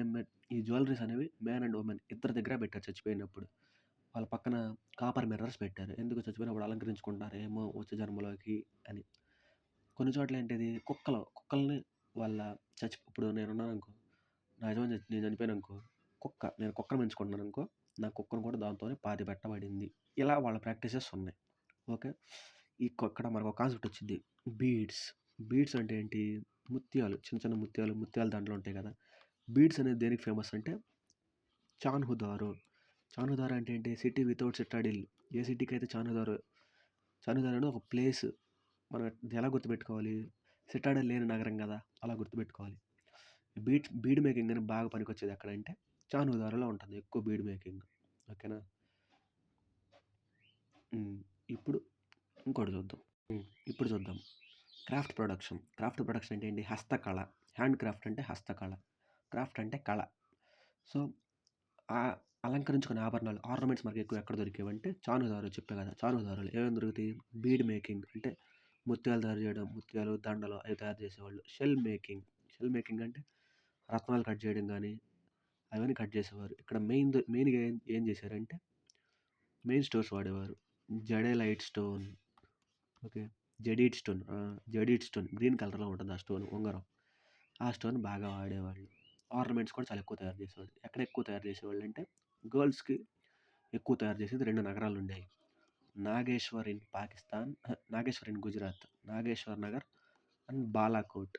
ఈ జ్యువెలరీస్ అనేవి మ్యాన్ అండ్ ఉమెన్ ఇద్దరి దగ్గర పెట్టారు చచ్చిపోయినప్పుడు. వాళ్ళ పక్కన కాపర్ మిర్రర్స్ పెట్టారు. ఎందుకు? చచ్చిపోయినప్పుడు అలంకరించుకుంటారేమో వచ్చే జన్మలోకి అని. కొన్ని చోట్ల ఏంటిది? కుక్కల్ని వాళ్ళ ఇప్పుడు నేనున్నాననుకో, నా యజమాని నేను చనిపోయాననుకో, నేను కుక్కను పెంచుకుంటున్నాను అనుకో, నా కుక్కను కూడా దాంతోనే పాతిపెట్టబడింది. ఇలా వాళ్ళ ప్రాక్టీసెస్ ఉన్నాయి. ఓకే. ఇక్కడ మనకు ఒక కాన్సెప్ట్ వచ్చింది. బీడ్స్ అంటే ఏంటి? ముత్యాలు, చిన్న చిన్న ముత్యాలు దాంట్లో ఉంటాయి కదా! బీడ్స్ అనేది దేనికి ఫేమస్ అంటే చాన్హుదారో అంటే ఏంటి? City without Citadel. ఏ సిటీకి అయితే చాన్హుదారో అనేది ఒక ప్లేస్. మనం ఎలా గుర్తుపెట్టుకోవాలి? సిటాడెల్ లేని నగరం కదా! అలా గుర్తుపెట్టుకోవాలి. బీడ్ మేకింగ్ అని బాగా పనికొచ్చేది ఎక్కడంటే చాన్హుదారోలో ఉంటుంది ఎక్కువ బీడ్ మేకింగ్. ఓకేనా? ఇప్పుడు ఇంకోటి చూద్దాం. ఇప్పుడు చూద్దాం క్రాఫ్ట్ ప్రొడక్షన్ అంటే ఏంటి? హస్తకళ. హ్యాండ్ క్రాఫ్ట్ అంటే హస్తకళ. క్రాఫ్ట్ అంటే కళ. సో అలంకరించుకునే ఆభరణాలు, ఆర్నమెంట్స్ మనకి ఎక్కువ ఎక్కడ దొరికేవంటే చాన్హుదారో చెప్పా కదా! చాన్హుదారోలో ఏమేమి దొరుకుతాయి? బీడ్ మేకింగ్ అంటే ముత్యాలు తయారు చేయడం, ముత్యాలు, దండలు అవి తయారు చేసేవాళ్ళు. షెల్ మేకింగ్ అంటే రత్నాలు కట్ చేయడం కానీ అవన్నీ కట్ చేసేవారు. ఇక్కడ మెయిన్గా ఏం చేశారంటే మెయిన్ స్టోన్స్ వాడేవారు. జడేలైట్ స్టోన్, ఓకే, జడీడ్ స్టోన్ గ్రీన్ కలర్లో ఉంటుంది ఆ స్టోన్, ఉంగరం. ఆ స్టోన్ బాగా వాడేవాళ్ళు. ఆర్నమెంట్స్ కూడా చాలా ఎక్కువ తయారు చేసేవాళ్ళు. ఎక్కడ ఎక్కువ తయారు చేసేవాళ్ళు అంటే గర్ల్స్కి ఎక్కువ తయారు చేసేది 2 నగరాలు ఉండేవి. నాగేశ్వర్ ఇన్ గుజరాత్, నాగేశ్వర్ నగర్ అండ్ బాలాకోట్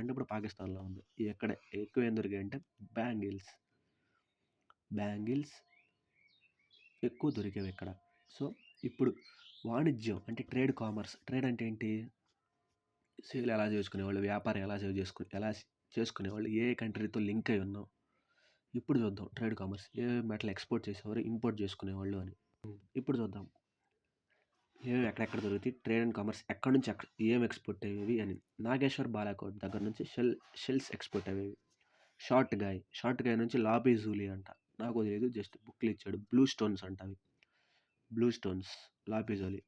అంటే ఇప్పుడు పాకిస్తాన్లో ఉంది. ఎక్కడ ఎక్కువ ఏం దొరికాయి అంటే బ్యాంగిల్స్ ఎక్కువ దొరికేవి ఇక్కడ. సో ఇప్పుడు వాణిజ్యం అంటే ట్రేడ్ అంటే ఏంటి? సేల్ ఎలా చేసుకునేవాళ్ళు, వ్యాపారం ఎలా చేసుకునేవాళ్ళు, ఏ కంట్రీతో లింక్ అయి ఉన్నాం. ఇప్పుడు చూద్దాం ట్రేడ్ కామర్స్. ఏ మెటల్ ఎక్స్పోర్ట్ చేసేవారు, ఇంపోర్ట్ చేసుకునేవాళ్ళు అని. ఇప్పుడు చూద్దాం ఏమేమి ఎక్కడెక్కడ దొరుకుతాయి, ట్రేడ్ అండ్ కామర్స్ ఎక్కడి నుంచి ఏం ఎక్స్పోర్ట్ అయ్యేవి అని. నాగేశ్వర్ బాలాకోట్ దగ్గర నుంచి షెల్స్ ఎక్స్పోర్ట్ అయ్యేవి. షార్ట్ గాయ్ నుంచి లాబీ జూలీ అంట, నాకు తెలియదు, జస్ట్ బుక్లు ఇచ్చాడు. బ్లూ స్టోన్స్ అంట అవి. Blue stones, lapis lazuli.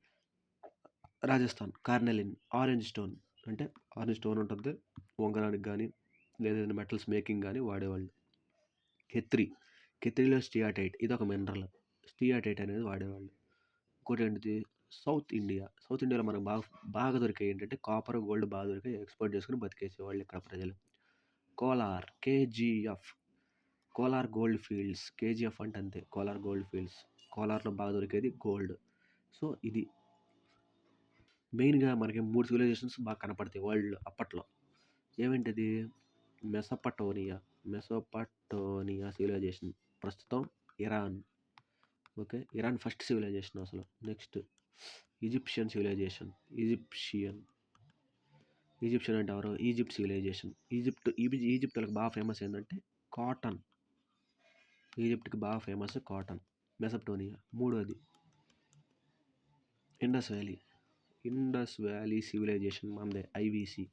Rajasthan carnelian, orange stone ఉంటుంది ఉంగరానికి కానీ లేదా మెటల్స్ మేకింగ్ కానీ వాడేవాళ్ళు. కెత్రిలో స్టియాటైట్, ఇది ఒక మినరల్. స్టియాటైట్ అనేది వాడేవాళ్ళు. ఇంకోటి ఏంటిది? సౌత్ ఇండియాలో మనకు బాగా దొరికాయి ఏంటంటే కాపర్, గోల్డ్ బాగా దొరికాయి. ఎక్స్పోర్ట్ చేసుకుని బతికేసేవాళ్ళు ఇక్కడ ప్రజలు. Kolar, KGF, Kolar gold fields. KGF అంటే అంతే, కోలార్ గోల్డ్ ఫీల్డ్స్. కోలార్లో బాగా దొరికేది గోల్డ్. సో ఇది మెయిన్గా మనకి 3 సివిలైజేషన్స్ బాగా కనపడతాయి వరల్డ్లో అప్పట్లో. ఏమిటది? మెసోపటోనియా సివిలైజేషన్, ప్రస్తుతం Iran. Okay, Iran first civilisation అసలు. Next Egyptian civilisation. ఈజిప్షియన్ అంటే ఎవరు? Egypt civilisation. ఈజిప్ట్ వాళ్ళకి బాగా ఫేమస్ ఏంటంటే కాటన్. ఈజిప్ట్కి బాగా ఫేమస్ కాటన్. మెసోపటోనియా. మూడోది ఇండస్ వ్యాలీ సివిలైజేషన్, మనదే ఐవీసీ,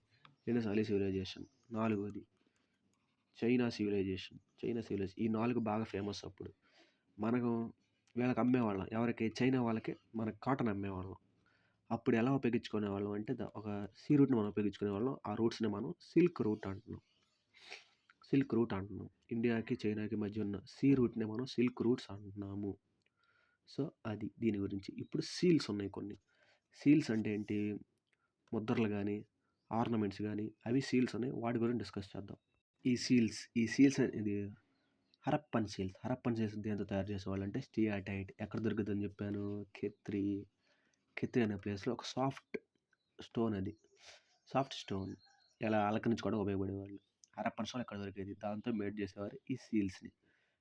ఇండస్ వ్యాలీ సివిలైజేషన్. నాలుగోది చైనా సివిలైజేషన్. ఈ 4 బాగా ఫేమస్ అప్పుడు. మనకు వీళ్ళకి అమ్మేవాళ్ళం, ఎవరికి? చైనా వాళ్ళకి మనకు కాటన్ అమ్మేవాళ్ళం. అప్పుడు ఎలా ఉపయోగించుకునేవాళ్ళం అంటే ఒక సీ రూట్ని మనం ఉపయోగించుకునేవాళ్ళం. ఆ రూట్స్ని మనం సిల్క్ రూట్ అంటున్నాం. ఇండియాకి చైనాకి మధ్య ఉన్న సీ రూట్ని మనం సిల్క్ రూట్స్ అంటున్నాము. సో, అది దీని గురించి. ఇప్పుడు సీల్స్ ఉన్నాయి కొన్ని. సీల్స్ అంటే ఏంటి? ముద్రలు గానీ, ఆర్నమెంట్స్ గానీ అవి సీల్స్ ఉన్నాయి. వాటి గురించి డిస్కస్ చేద్దాం. ఈ సీల్స్ ఇది హరప్పన్ సీల్స్ దేంతో తయారు చేసేవాళ్ళంటే స్టియాటైట్. ఎక్కడ దొరుకుతుందని చెప్పాను? ఖెత్రి అనే ప్లేస్‌లో ఒక సాఫ్ట్ స్టోన్ అది. Soft stone. ఎలా అలంకరించుకోవడానికి ఉపయోగపడేవాళ్ళు. హరప్పన్స్‌లో ఎక్కడ దొరికేది. దాంతో మేడ్ చేసేవారు ఈ సీల్స్‌ని.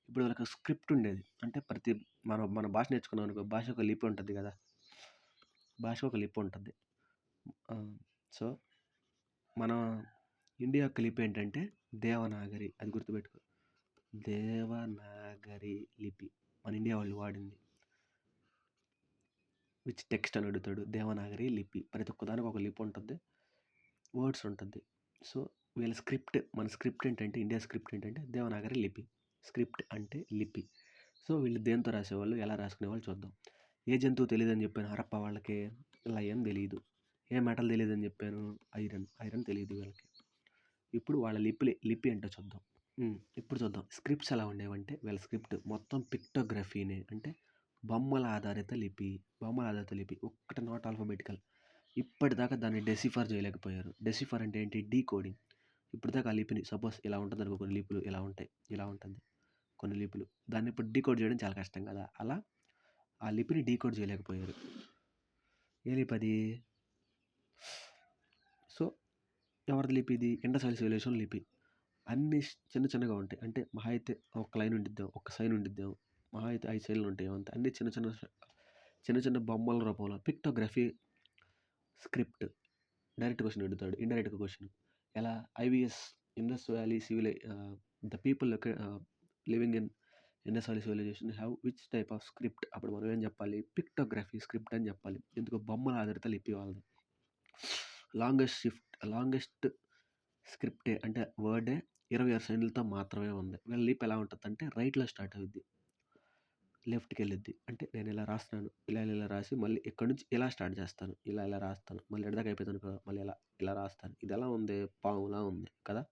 ఇప్పుడు వాళ్ళకి స్క్రిప్ట్ ఉండేది. అంటే ప్రతి మన భాష నేర్చుకున్నాం అనుకో, భాషకు ఒక లిపి ఉంటది కదా! భాషకు ఒక లిపి ఉంటది. సో, మన ఇండియా యొక్క లిపి ఏంటంటే దేవనాగరి. అది గుర్తుపెట్టుకో. దేవనాగరి లిపి. మన ఇండియా వాళ్ళు వాడింది. విచ్ టెక్స్ట్ అని అడుగుతాడు. దేవనాగరి లిపి. ప్రతి ఒక్క దానికి ఒక లిపి ఉంటుంది. వర్డ్స్ ఉంటుంది. సో, వీళ్ళ స్క్రిప్ట్ మన స్క్రిప్ట్ ఏంటంటే ఇండియా స్క్రిప్ట్ ఏంటంటే దేవనాగరి లిపి. స్క్రిప్ట్ అంటే లిపి. సో, వీళ్ళు దేంతో రాసేవాళ్ళు, ఎలా రాసుకునేవాళ్ళు చూద్దాం. ఏ జంతువు తెలీదని చెప్పాను హరప్పా వాళ్ళకి? లయన్ తెలీదు. ఏ మెటల్ తెలీదని చెప్పాను? ఐరన్ తెలీదు వీళ్ళకి. ఇప్పుడు వాళ్ళ లిపి ఏంటో చూద్దాం. ఇప్పుడు చూద్దాం. స్క్రిప్ట్స్ ఎలా ఉండేవంటే వీళ్ళ స్క్రిప్ట్ మొత్తం పిక్టోగ్రఫీనే. అంటే బొమ్మల ఆధారిత లిపి. ఒక్కటి నాట్ ఆల్ఫాబెటికల్. ఇప్పటిదాకా దాన్ని డెసిఫర్ చేయలేకపోయారు. డెసిఫర్ అంటే ఏంటి? డీకోడింగ్. ఇప్పటిదాకా ఆ లిపిని సపోజ్ ఇలా ఉంటుంది అనుకో, కొన్ని లిపులు ఇలా ఉంటాయి, ఇలా ఉంటుంది కొన్ని లిపులు. దాన్ని ఇప్పుడు డీకోడ్ చేయడం చాలా కష్టం కదా! అలా ఆ లిపిని డీకోడ్ చేయలేకపోయారు. ఏ లిపి అది? సో, ఎవరిది లిపి ఇది? ఇండస్ వ్యాలీ సివిలైజేషన్ లిపి. అన్నీ చిన్న చిన్నగా ఉంటాయి. అంటే మహా అయితే ఒక లైన్ ఉండిద్దేమో, ఒక సైన్ ఉండిద్దేమో, మహా అయితే 5 సైన్లు ఉంటాయేమో అంతే. అన్నీ చిన్న చిన్న బొమ్మల రూపంలో పిక్టోగ్రఫీ స్క్రిప్ట్. డైరెక్ట్ క్వశ్చన్ అడుగుతాడు. Indirect question. ఎలా? IVS Indus valley the people living in Indus valley civilisation have which type of script. అప్పుడు మనం ఏం చెప్పాలి? పిక్టోగ్రఫీ స్క్రిప్ట్ అని చెప్పాలి. ఎందుకు? బొమ్మల ఆధారిత లిపి వాళ్ళది. లాంగెస్ట్ స్క్రిప్టే అంటే వర్డే 26 సైన్లతో మాత్రమే ఉంది. వీళ్ళ లిపి ఎలా ఉంటుందంటే రైట్‌లో స్టార్ట్ అవుద్ది. లెఫ్ట్‌కి వెళ్ళిద్ది. అంటే నేను ఇలా రాస్తున్నాను. ఇలా రాసి మళ్ళీ ఇక్కడి నుంచి ఇలా స్టార్ట్ చేస్తాను. ఇలా రాస్తాను. మళ్ళీ ఎక్కడిదాకా అయిపోయింది అనుకో, మళ్ళీ ఇలా రాస్తాను. ఇది ఎలా ఉంది? పాములా ఉంది కదా!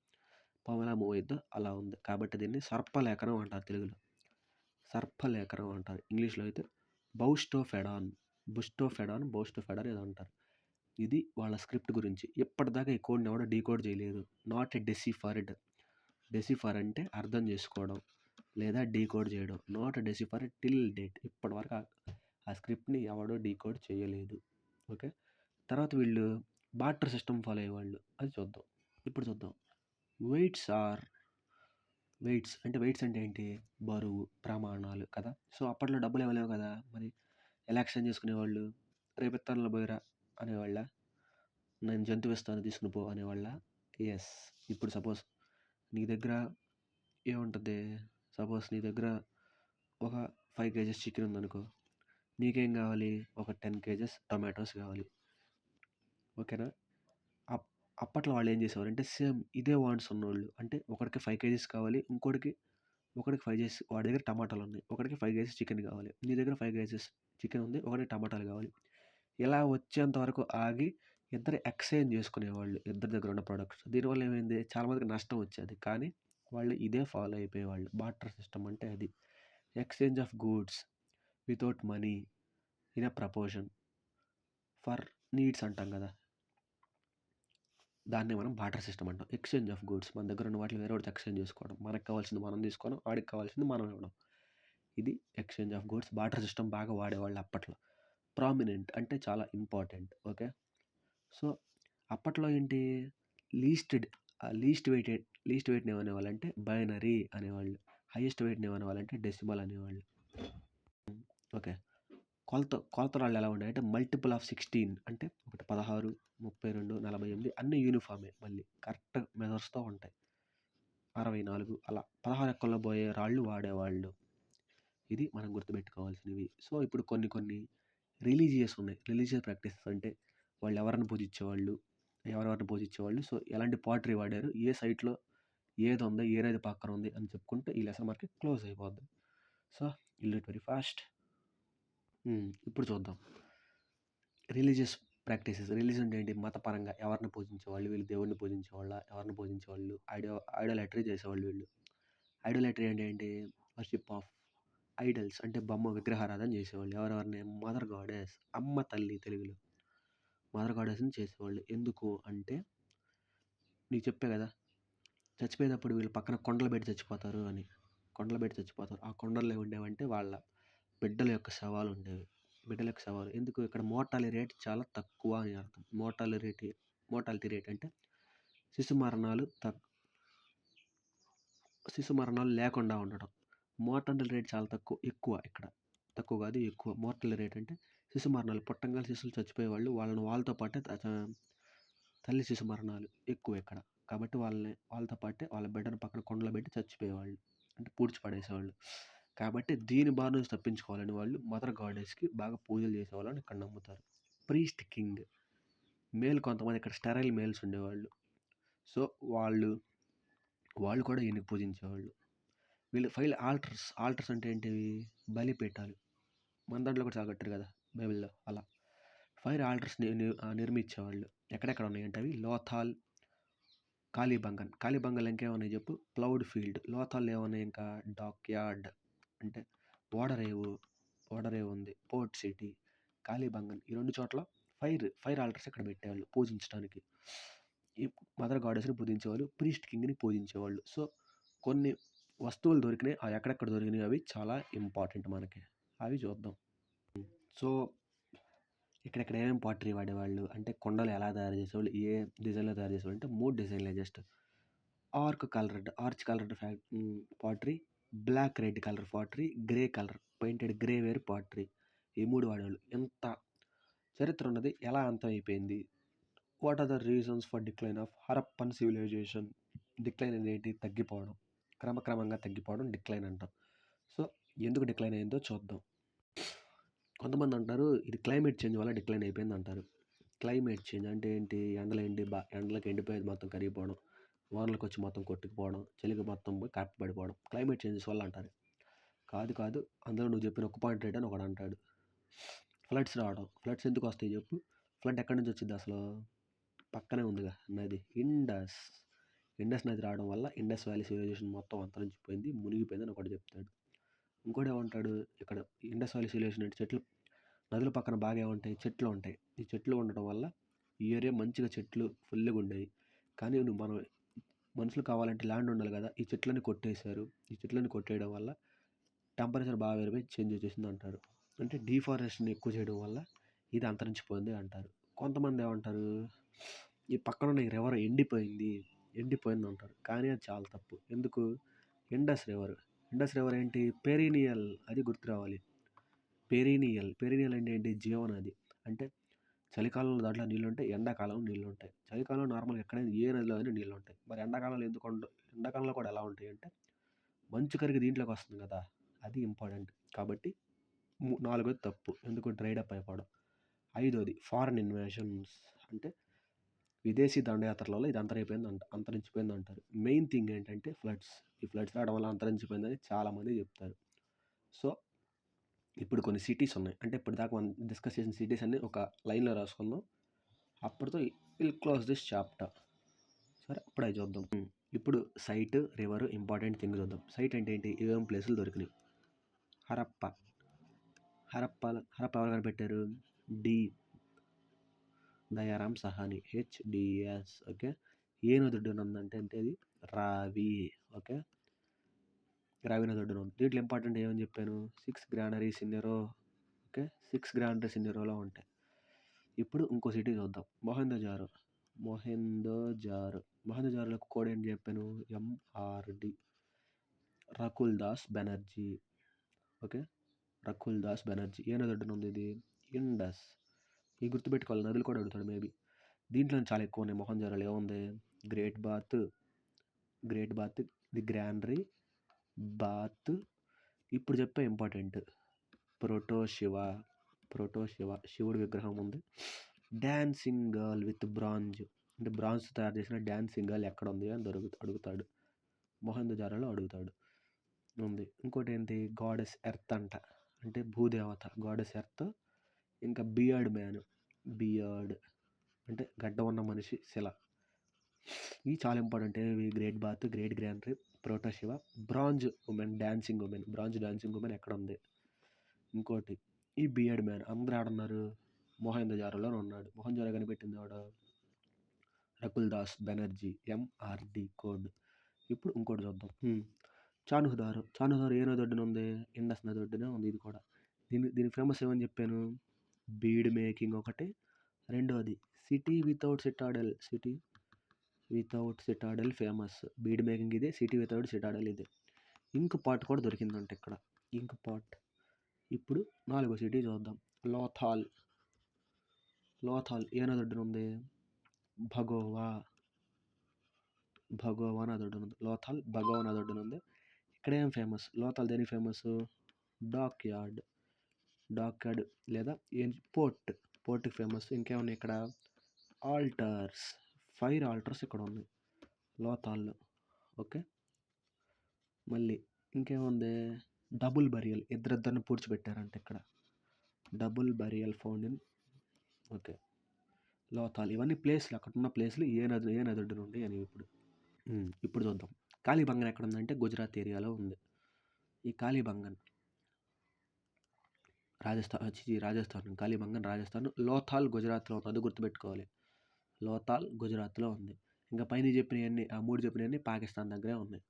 పాము ఎలా మూవ్ అయిద్దో అలా ఉంది. కాబట్టి దీన్ని సర్పలేఖనం అంటారు తెలుగులో. సర్పలేఖనం అంటారు. ఇంగ్లీష్‌లో అయితే బౌస్టోఫెడాన్ ఏదో అంటారు. ఇది వాళ్ళ స్క్రిప్ట్ గురించి. ఇప్పటిదాకా ఈ కోడ్‌ని ఎవడు డీకోడ్ చేయలేదు. నాట్ డెసిఫర్డ్. డెసిఫర్ అంటే అర్థం చేసుకోవడం లేదా డీకోడ్ చేయడం. Not decipher till date. ఇప్పటివరకు ఆ స్క్రిప్ట్‌ని ఎవడో డీకోడ్ చేయలేదు. ఓకే. తర్వాత వీళ్ళు బార్టర్ సిస్టమ్ ఫాలో అయ్యేవాళ్ళు. అది చూద్దాం. ఇప్పుడు చూద్దాం. వెయిట్స్ అంటే ఏంటి? బరువు, ప్రమాణాలు కదా! సో, అప్పట్లో డబ్బులు ఇవ్వలేవు కదా! మరి ఎలా ఎక్స్చేంజ్ చేసుకునేవాళ్ళు? రేపు ఇత్తానులే బోయిరా అనేవాళ్ళా? నేను జంతువు ఇస్తాను తీసుకొని పో అనేవాళ్ళా? యెస్. ఇప్పుడు సపోజ్ నీ దగ్గర ఏముంటది? సపోజ్ నీ దగ్గర ఒక 5 కేజెస్ చికెన్ ఉందనుకో. నీకేం కావాలి? ఒక 10 కేజెస్ టొమాటోస్ కావాలి. ఓకేనా? అప్పట్లో వాళ్ళు ఏం చేసేవారంటే సేమ్ ఇదే వాంట్స్ ఉన్నోళ్ళు. అంటే ఒకడికి 5 కేజీస్ కావాలి. ఒకడికి 5 కేజీస్ వాడి దగ్గర టమాటాలు ఉన్నాయి. ఒకడికి 5 కేజీస్ చికెన్ కావాలి. నీ దగ్గర 5 కేజీస్ చికెన్ ఉంది. ఒకడికి టమాటాలు కావాలి. ఇలా వచ్చేంత వరకు ఆగి ఇద్దరు ఎక్స్చేంజ్ చేసుకునేవాళ్ళు. ఇద్దరి దగ్గర ఉన్న ప్రొడక్ట్స్. దీనివల్ల ఏమైంది? చాలామందికి నష్టం వచ్చేది. కానీ వాళ్ళు ఇదే ఫాలో అయిపోయేవాళ్ళు. బార్టర్ సిస్టమ్ అంటే అది. Exchange of goods without money in a proportion for needs అంటాం కదా! దాన్నే మనం బార్టర్ సిస్టమ్ అంటాం. Exchange of goods. మన దగ్గర ఉన్న వాటిని వేరే వాడితో ఎక్స్చేంజ్ చేసుకోవడం. మనకు కావాల్సింది మనం తీసుకోవడం. వాడికి కావాల్సింది మనం ఇవ్వడం. ఇది exchange of goods. Barter system బాగా వాడేవాళ్ళు అప్పట్లో. ప్రామినెంట్ అంటే చాలా ఇంపార్టెంట్. ఓకే. సో, అప్పట్లో ఏంటి? లీస్ట్ వెయిట్‌ని ఏమనేవాళ్ళంటే బైనరీ అనేవాళ్ళు. హైయెస్ట్ వెయిట్‌ని ఏమనేవాళ్ళంటే డెసిమల్ అనేవాళ్ళు. ఓకే. కొలతరాళ్ళు ఎలా ఉండేయంటే మల్టిపుల్ ఆఫ్ 16 అంటే ఒకటి 16, 32, 48 అన్నీ యూనిఫామే మళ్ళీ. కరెక్ట్ మెజర్స్‌తో ఉంటాయి. 64 అలా 16 ఎక్కల్లో పోయే రాళ్ళు వాడేవాళ్ళు. ఇది మనం గుర్తుపెట్టుకోవాల్సినవి. సో, ఇప్పుడు కొన్ని రిలీజియస్ ఉన్నాయి. రిలీజియస్ ప్రాక్టీసెస్ అంటే వాళ్ళు ఎవరిని పూజించేవాళ్ళు, ఎవరెవరిని పూజించేవాళ్ళు. సో, ఎలాంటి పాటరీ వాడారు, ఏ సైట్‌లో ఏదుంది, ఏ నది పక్కన ఉంది అని చెప్పుకుంటే ఈ లెసన్ మనకి క్లోజ్ అయిపోద్ది. So, will do it very fast. ఇప్పుడు చూద్దాం. Religious practices. రిలీజియన్ అంటే ఏంటి? మతపరంగా ఎవరిని పూజించేవాళ్ళు? వీళ్ళు దేవుడిని పూజించేవాళ్ళా? ఎవరిని పూజించేవాళ్ళు? ఐడోలాట్రీ చేసేవాళ్ళు వీళ్ళు. ఐడోలాట్రీ అంటే ఏంటి? వర్షిప్ ఆఫ్ ఐడల్స్ అంటే బొమ్మ విగ్రహారాధన చేసేవాళ్ళు. ఎవరెవరిని? మదర్ గాడెస్, అమ్మ తల్లి తెలుగులో. మదర్ గాడెస్‌ని చేసేవాళ్ళు. ఎందుకు అంటే నీకు చెప్పా కదా! చచ్చిపోయేటప్పుడు వీళ్ళు పక్కన కొండలు పెట్టి చచ్చిపోతారు అని. కొండలు పెట్టి చచ్చిపోతారు. ఆ కొండల్లో ఉండేవంటే వాళ్ళ బిడ్డల యొక్క శవాలు ఉండేవి. బిడ్డల యొక్క శవాలు. ఎందుకు? ఇక్కడ మోర్టాలిటీ రేట్ చాలా తక్కువ అని అర్థం. మోర్టాలిటీ రేట్ అంటే శిశు మరణాలు లేకుండా ఉండడం. మోర్టాలిటీ రేట్ చాలా ఎక్కువ ఇక్కడ. తక్కువ కాదు, ఎక్కువ. మోర్టాలిటీ రేట్ అంటే శిశు మరణాలు. పుట్టంగానే శిశువులు చచ్చిపోయేవాళ్ళు. వాళ్ళతో పాటే తల్లి శిశు మరణాలు ఎక్కువ ఇక్కడ. కాబట్టి వాళ్ళతో పాటే వాళ్ళ బిడ్డను పక్కన కొండలో పెట్టి చచ్చిపోయేవాళ్ళు. అంటే పూడ్చి పడేసేవాళ్ళు. కాబట్టి దీని బారి నుంచి తప్పించుకోవాలని వాళ్ళు మదర్ గాడెస్‌కి బాగా పూజలు చేసేవాళ్ళని ఇక్కడ నమ్ముతారు. Priest king. కొంతమంది ఇక్కడ స్టెరైల్ మేల్స్ ఉండేవాళ్ళు. సో వాళ్ళు కూడా ఈయనకి పూజించేవాళ్ళు. వీళ్ళు ఆల్టర్స్ అంటే ఏంటివి? బలిపీఠాలు. మన దాంట్లో కూడా చాలా కట్టారు కదా బైబిల్‌లో అలా. ఫైర్ ఆల్టర్స్ నిర్మించేవాళ్ళు. ఎక్కడెక్కడ ఉన్నాయంటే అవి లోథాల్, కాళీబంగన్ ఇంకేమున్నాయి చెప్పు? Cloud field. లోథాల్ ఏమున్నాయి ఇంకా? డాక్ యార్డ్ అంటే ఓడరేవు ఉంది. Port city, Kalibangan. ఈ 2 చోట్ల ఫైర్ ఆల్టర్స్ ఇక్కడ పెట్టేవాళ్ళు పూజించడానికి. ఈ మదర్ గాడెస్ని పూజించేవాళ్ళు, ప్రీస్ట్ కింగ్ని పూజించేవాళ్ళు. సో కొన్ని వస్తువులు దొరికినాయి. అవి ఎక్కడెక్కడ దొరికినాయి అవి చాలా ఇంపార్టెంట్ మనకి. అవి చూద్దాం. సో ఇక్కడెక్కడ ఏమేమి పాటరీ వాడేవాళ్ళు అంటే కొండలు ఎలా తయారు చేసేవాళ్ళు, ఏ డిజైన్లో తయారు చేసేవాళ్ళు అంటే 3 డిజైన్లే జస్ట్. ఆర్చ్ coloured pottery, black red colour pottery, grey colour painted grey ware pottery. ఈ 3 వాడేవాళ్ళు. ఎంత చరిత్ర ఉన్నది, ఎలా అంతం అయిపోయింది, what are the reasons for decline of Harappan civilisation. Decline అనేది తగ్గిపోవడం, క్రమక్రమంగా తగ్గిపోవడం డిక్లైన్ అంటాం. సో ఎందుకు డిక్లైన్ అయిందో చూద్దాం. కొంతమంది అంటారు ఇది క్లైమేట్ చేంజ్ వల్ల డిక్లైన్ అయిపోయింది అంటారు. క్లైమేట్ చేంజ్ అంటే ఏంటి? ఎండలకి ఎండిపోయేది మొత్తం కరిగిపోవడం, వానలకు వచ్చి మొత్తం కొట్టుకుపోవడం, చలికి మొత్తం పడిపోవడం క్లైమేట్ చేంజెస్ వల్ల అంటారు. కాదు, అందులో నువ్వు చెప్పిన ఒక పాయింట్ రైట్ అని ఒకడు అంటాడు. ఫ్లడ్స్ రావడం. ఫ్లడ్స్ ఎందుకు వస్తాయి చెప్పు? ఫ్లడ్ ఎక్కడి నుంచి వచ్చింది అసలు? పక్కనే ఉందిగా నది, ఇండస్ నది రావడం వల్ల ఇండస్ వ్యాలీ సివిలైజేషన్ మొత్తం అంతరించిపోయింది, మునిగిపోయిందని ఒకటి చెప్తాడు. ఇంకోటి ఏమంటాడు? ఇక్కడ ఇండస్ వ్యాలీ సివిలైజేషన్ అంటే చెట్లు, నదుల పక్కన బాగా ఏముంటాయి? చెట్లు ఉంటాయి. ఈ చెట్లు ఉండడం వల్ల ఈ ఏరియా మంచిగా చెట్లు ఫుల్గా ఉండేవి. కానీ మనుషులు కావాలంటే ల్యాండ్ ఉండాలి కదా, ఈ చెట్లని కొట్టేశారు. ఈ చెట్లని కొట్టేయడం వల్ల టెంపరేచర్ బాగా పెరిగిపోయి చేంజ్ వచ్చేసింది అంటారు. అంటే డీఫారెస్టేషన్ ఎక్కువ చేయడం వల్ల ఇది అంతరించిపోయింది అంటారు. కొంతమంది ఏమంటారు? ఈ పక్కన ఉన్న ఈ రివర్ ఎండిపోయింది అంటారు. కానీ అది చాలా తప్పు. ఎందుకు? ఇండస్ రివర్ ఏంటి? పెరీనియల్. అది గుర్తు రావాలి. పెరీనియల్ అంటే ఏంటి? జీవనది. అంటే చలికాలంలో దాంట్లో నీళ్ళు ఉంటాయి, ఎండాకాలంలో నీళ్ళు ఉంటాయి. చలికాలంలో నార్మల్గా ఎక్కడైనా ఏ నదిలో అయినా నీళ్ళు ఉంటాయి. మరి ఎండాకాలంలో కూడా ఎలా ఉంటాయి అంటే మంచు కరిగి దీంట్లోకి వస్తుంది కదా, అది ఇంపార్టెంట్. కాబట్టి 4వది తప్పు. ఎందుకు? డ్రైడ్ అప్ అయిపోవడం. 5వది ఫారెన్ ఇన్వేషన్స్ అంటే విదేశీ దండయాత్రల వల్ల ఇది అంతరించిపోయింది అంటారు. మెయిన్ థింగ్ ఏంటంటే ఫ్లడ్స్. ఈ ఫ్లడ్స్ రావడం వల్ల అంతరించిపోయిందని చాలామంది చెప్తారు. సో ఇప్పుడు కొన్ని సిటీస్ ఉన్నాయి. అంటే ఇప్పటిదాకా మనం డిస్కస్ చేసిన సిటీస్ అన్నీ ఒక లైన్లో రాసుకుందాం. అప్పటితో విల్ క్లోజ్ దిస్ చాప్టర్. సరే, అప్పుడు అవి చూద్దాం. ఇప్పుడు సైట్, రివర్ ఇంపార్టెంట్ థింగ్ చూద్దాం. సైట్ అంటే ఏంటి? ఏమేమి ప్లేసులు దొరికినాయి? హరప్ప ఎవరు కనిపెట్టారు? దయారాం సహాని, HDS. ఓకే. ఏ నది ఒడ్డున ఉందంటే అది రావి. ఓకే, రావి నది ఒడ్డున ఉంది. దీంట్లో ఇంపార్టెంట్ ఏమని చెప్పాను? 6 గ్రానరీస్ ఇన్ ఎ రో. ఓకే, 6 గ్రానరీస్ ఇన్ ఎ రోలో ఉంటాయి. ఇప్పుడు ఇంకో సిటీ చూద్దాం. మొహంజదారోలో కోడ్ ఏంటి చెప్పాను? MRD. రకుల్ దాస్ బెనర్జీ. ఓకే, రకుల్ దాస్ బెనర్జీ. ఏ నది ఒడ్డున ఉంది ఇది? ఇండస్. ఈ గుర్తుపెట్టుకోవాలి, నదులు కూడా అడుగుతాడు మేబీ. దీంట్లో చాలా ఎక్కువ ఉన్నాయి. మొహంజదారోలో ఏముంది? Great bath, the granary, bath. ఇప్పుడు చెప్పే ఇంపార్టెంట్ ప్రోటోశివ. శివుడి విగ్రహం ఉంది. డాన్సింగ్ గర్ల్ విత్ బ్రాంజ్ అంటే బ్రాంజ్ తయారు చేసిన డాన్సింగ్ గర్ల్ ఎక్కడ ఉంది అని అడుగుతాడు. మొహంజదారోలో అడుగుతాడు. ఉంది. ఇంకోటి ఏంటి? గాడెస్ ఎర్త్ అంట. అంటే భూదేవత గాడెస్ ఎర్త్. ఇంకా బియర్డ్ మ్యాన్ అంటే గడ్డ ఉన్న మనిషి శిల. ఇవి చాలా ఇంపార్టెంట్. ఇవి great bath, great granary, proto Shiva, bronze women, dancing women. Bronze dancing women ఎక్కడుంది? ఇంకోటి ఈ బియర్డ్ మ్యాన్. అందరూ ఆడున్నారు మొహంజదారోలోనే ఉన్నాడు. మొహంజదారో కనిపెట్టింది ఎవడు? Rakul Das Banerjee, MRD code. ఇప్పుడు ఇంకోటి చూద్దాం. చానుహుదారో. చానుహుదారో ఏ నది ఒడ్డున ఉంది? ఇండస్ నది ఒడ్డునే ఉంది ఇది కూడా. దీని ఫేమస్ ఏమని చెప్పాను? బీడ్ మేకింగ్ ఒకటి, రెండోది city without citadel. City without citadel famous. Bead making ఇదే, సిటీ వితౌట్ సిటాడెల్ ఇదే. ఇంక్ పాట్ కూడా దొరికిందంట ఇక్కడ. Ink pot. ఇప్పుడు 4వ సిటీ చూద్దాం. లోథాల్. లోథాల్ ఏ నది ఒడ్డున ఉంది? భగోవా నది ఒడ్డున ఉంది. లోథాల్ భగోవా నది ఒడ్డున ఉంది. ఇక్కడ ఏం ఫేమస్? లోథాల్ దేనికి ఫేమస్? డాక్ యార్డ్ లేదా ఏం పోర్ట్కి ఫేమస్. ఇంకేమున్నాయి ఇక్కడ? ఆల్టర్స్, ఫైర్ ఆల్టర్స్ ఇక్కడ ఉన్నాయి లోథాల్లో. ఓకే, మళ్ళీ ఇంకేముంది? డబుల్ బరియల్, ఇద్దరిద్దరిని పూడ్చిపెట్టారంట ఇక్కడ. Double burial found in okay Lothal. ఇవన్నీ ప్లేస్లు, అక్కడ ఉన్న ప్లేస్లు ఏ నది ఒడ్డున ఉంటాయి అని. ఇప్పుడు చూద్దాం. కాళీబంగన్ ఎక్కడ ఉందంటే గుజరాత్ ఏరియాలో ఉంది. ఈ కాళీబంగన్ రాజస్థాన్. కాళీబంగన్ రాజస్థాన్. లోథాల్ గుజరాత్లో ఉంది, అది గుర్తుపెట్టుకోవాలి. లోథాల్ గుజరాత్లో ఉంది. ఇంకా పైన చెప్పినవన్నీ, ఆ 3 చెప్పినవన్నీ పాకిస్తాన్ దగ్గరే ఉన్నాయి.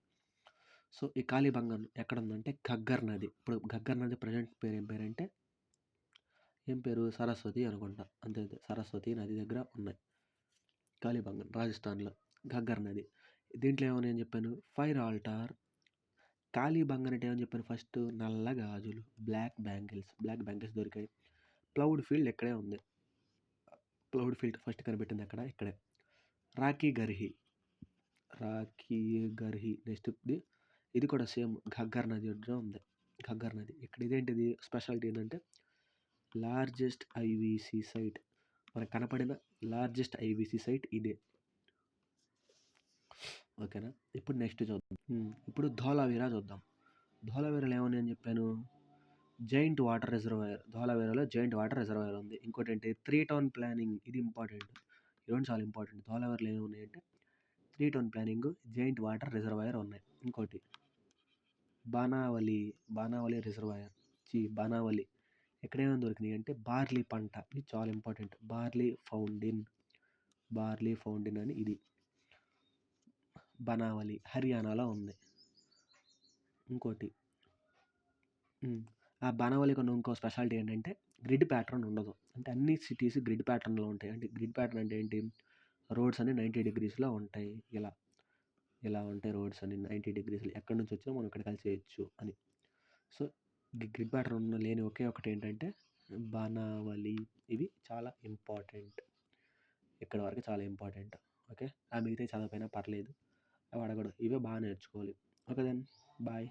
సో ఈ కాళీబంగన్ ఎక్కడ ఉందంటే ఘగ్గర్ నది. ఇప్పుడు ఘగ్గర్ నది ప్రజెంట్ పేరు ఏం పేరంటే ఏం పేరు? సరస్వతి అనుకుంటా. అంతే, సరస్వతి నది దగ్గర ఉన్నాయి కాళీబంగన్, రాజస్థాన్లో. ఘగ్గర్ నది. దీంట్లో ఏమని నేను చెప్పాను? Fire altar. కాళీబంగన్ అంటే ఏమని చెప్పాను ఫస్ట్? నల్ల గాజులు, బ్లాక్ బ్యాంగిల్స్ దొరికాయి. క్లౌడ్ ఫీల్డ్ ఇక్కడే ఉంది. క్లౌడ్ ఫీల్డ్ ఫస్ట్ కనిపెట్టింది ఇక్కడే. రాఖీ గర్హి. నెక్స్ట్ ఇది కూడా సేమ్ ఘగ్గర్ నది ఒడ్డున ఉంది. ఘగ్గర్ నది. ఇక్కడ ఇదేంటిది స్పెషాలిటీ ఏంటంటే లార్జెస్ట్ ఐవీసీ సైట్. మనకు కనపడిన లార్జెస్ట్ ఐవీసీ సైట్ ఇదే. ఓకేనా? ఇప్పుడు నెక్స్ట్ చూద్దాం. ఇప్పుడు ధోలావీరా చూద్దాం. ధోలావీరాలో ఏమని అని చెప్పాను? Giant water reservoir. ధోలావీరాలో జైంట్ వాటర్ రిజర్వాయర్ ఉంది. ఇంకోటి ఏంటి? 3 టౌన్ ప్లానింగ్. ఇది ఇంపార్టెంట్. ఈ రెండు చాలా ఇంపార్టెంట్. ధోలావీరాలో ఏమున్నాయంటే 3 town planning, giant water reservoir ఉన్నాయి. ఇంకోటి బానావలి రిజర్వాయర్. బానావలి ఎక్కడ ఏమైనా దొరికినాయి అంటే బార్లీ పంట. ఇది చాలా ఇంపార్టెంట్. బార్లీ ఫౌండిన్ అని ఇది బనావలి హర్యానాలో ఉంది. ఇంకోటి ఆ బనావలికి ఉన్న ఇంకో స్పెషాలిటీ ఏంటంటే గ్రిడ్ ప్యాటర్న్ ఉండదు. అంటే అన్ని సిటీస్ గ్రిడ్ ప్యాటర్న్లో ఉంటాయి. అంటే గ్రిడ్ ప్యాటర్న్ అంటే ఏంటి? రోడ్స్ అన్ని 90 degreesలో ఉంటాయి. ఇలా ఉంటాయి రోడ్స్ అన్ని 90 degreesలో. ఎక్కడి నుంచి వచ్చినా మనం ఇక్కడ కలిసి చేయొచ్చు అని. సో గ్రిడ్ ప్యాటర్న్ లేని ఒకే ఒకటి ఏంటంటే బనావలి. ఇవి చాలా ఇంపార్టెంట్. ఇక్కడ వరకు చాలా ఇంపార్టెంట్. ఓకే, ఆ మిగతా చదవకపోయినా పర్లేదు, అవి అడగడు. ఇవే బాగా నేర్చుకోవాలి. Okay then, bye.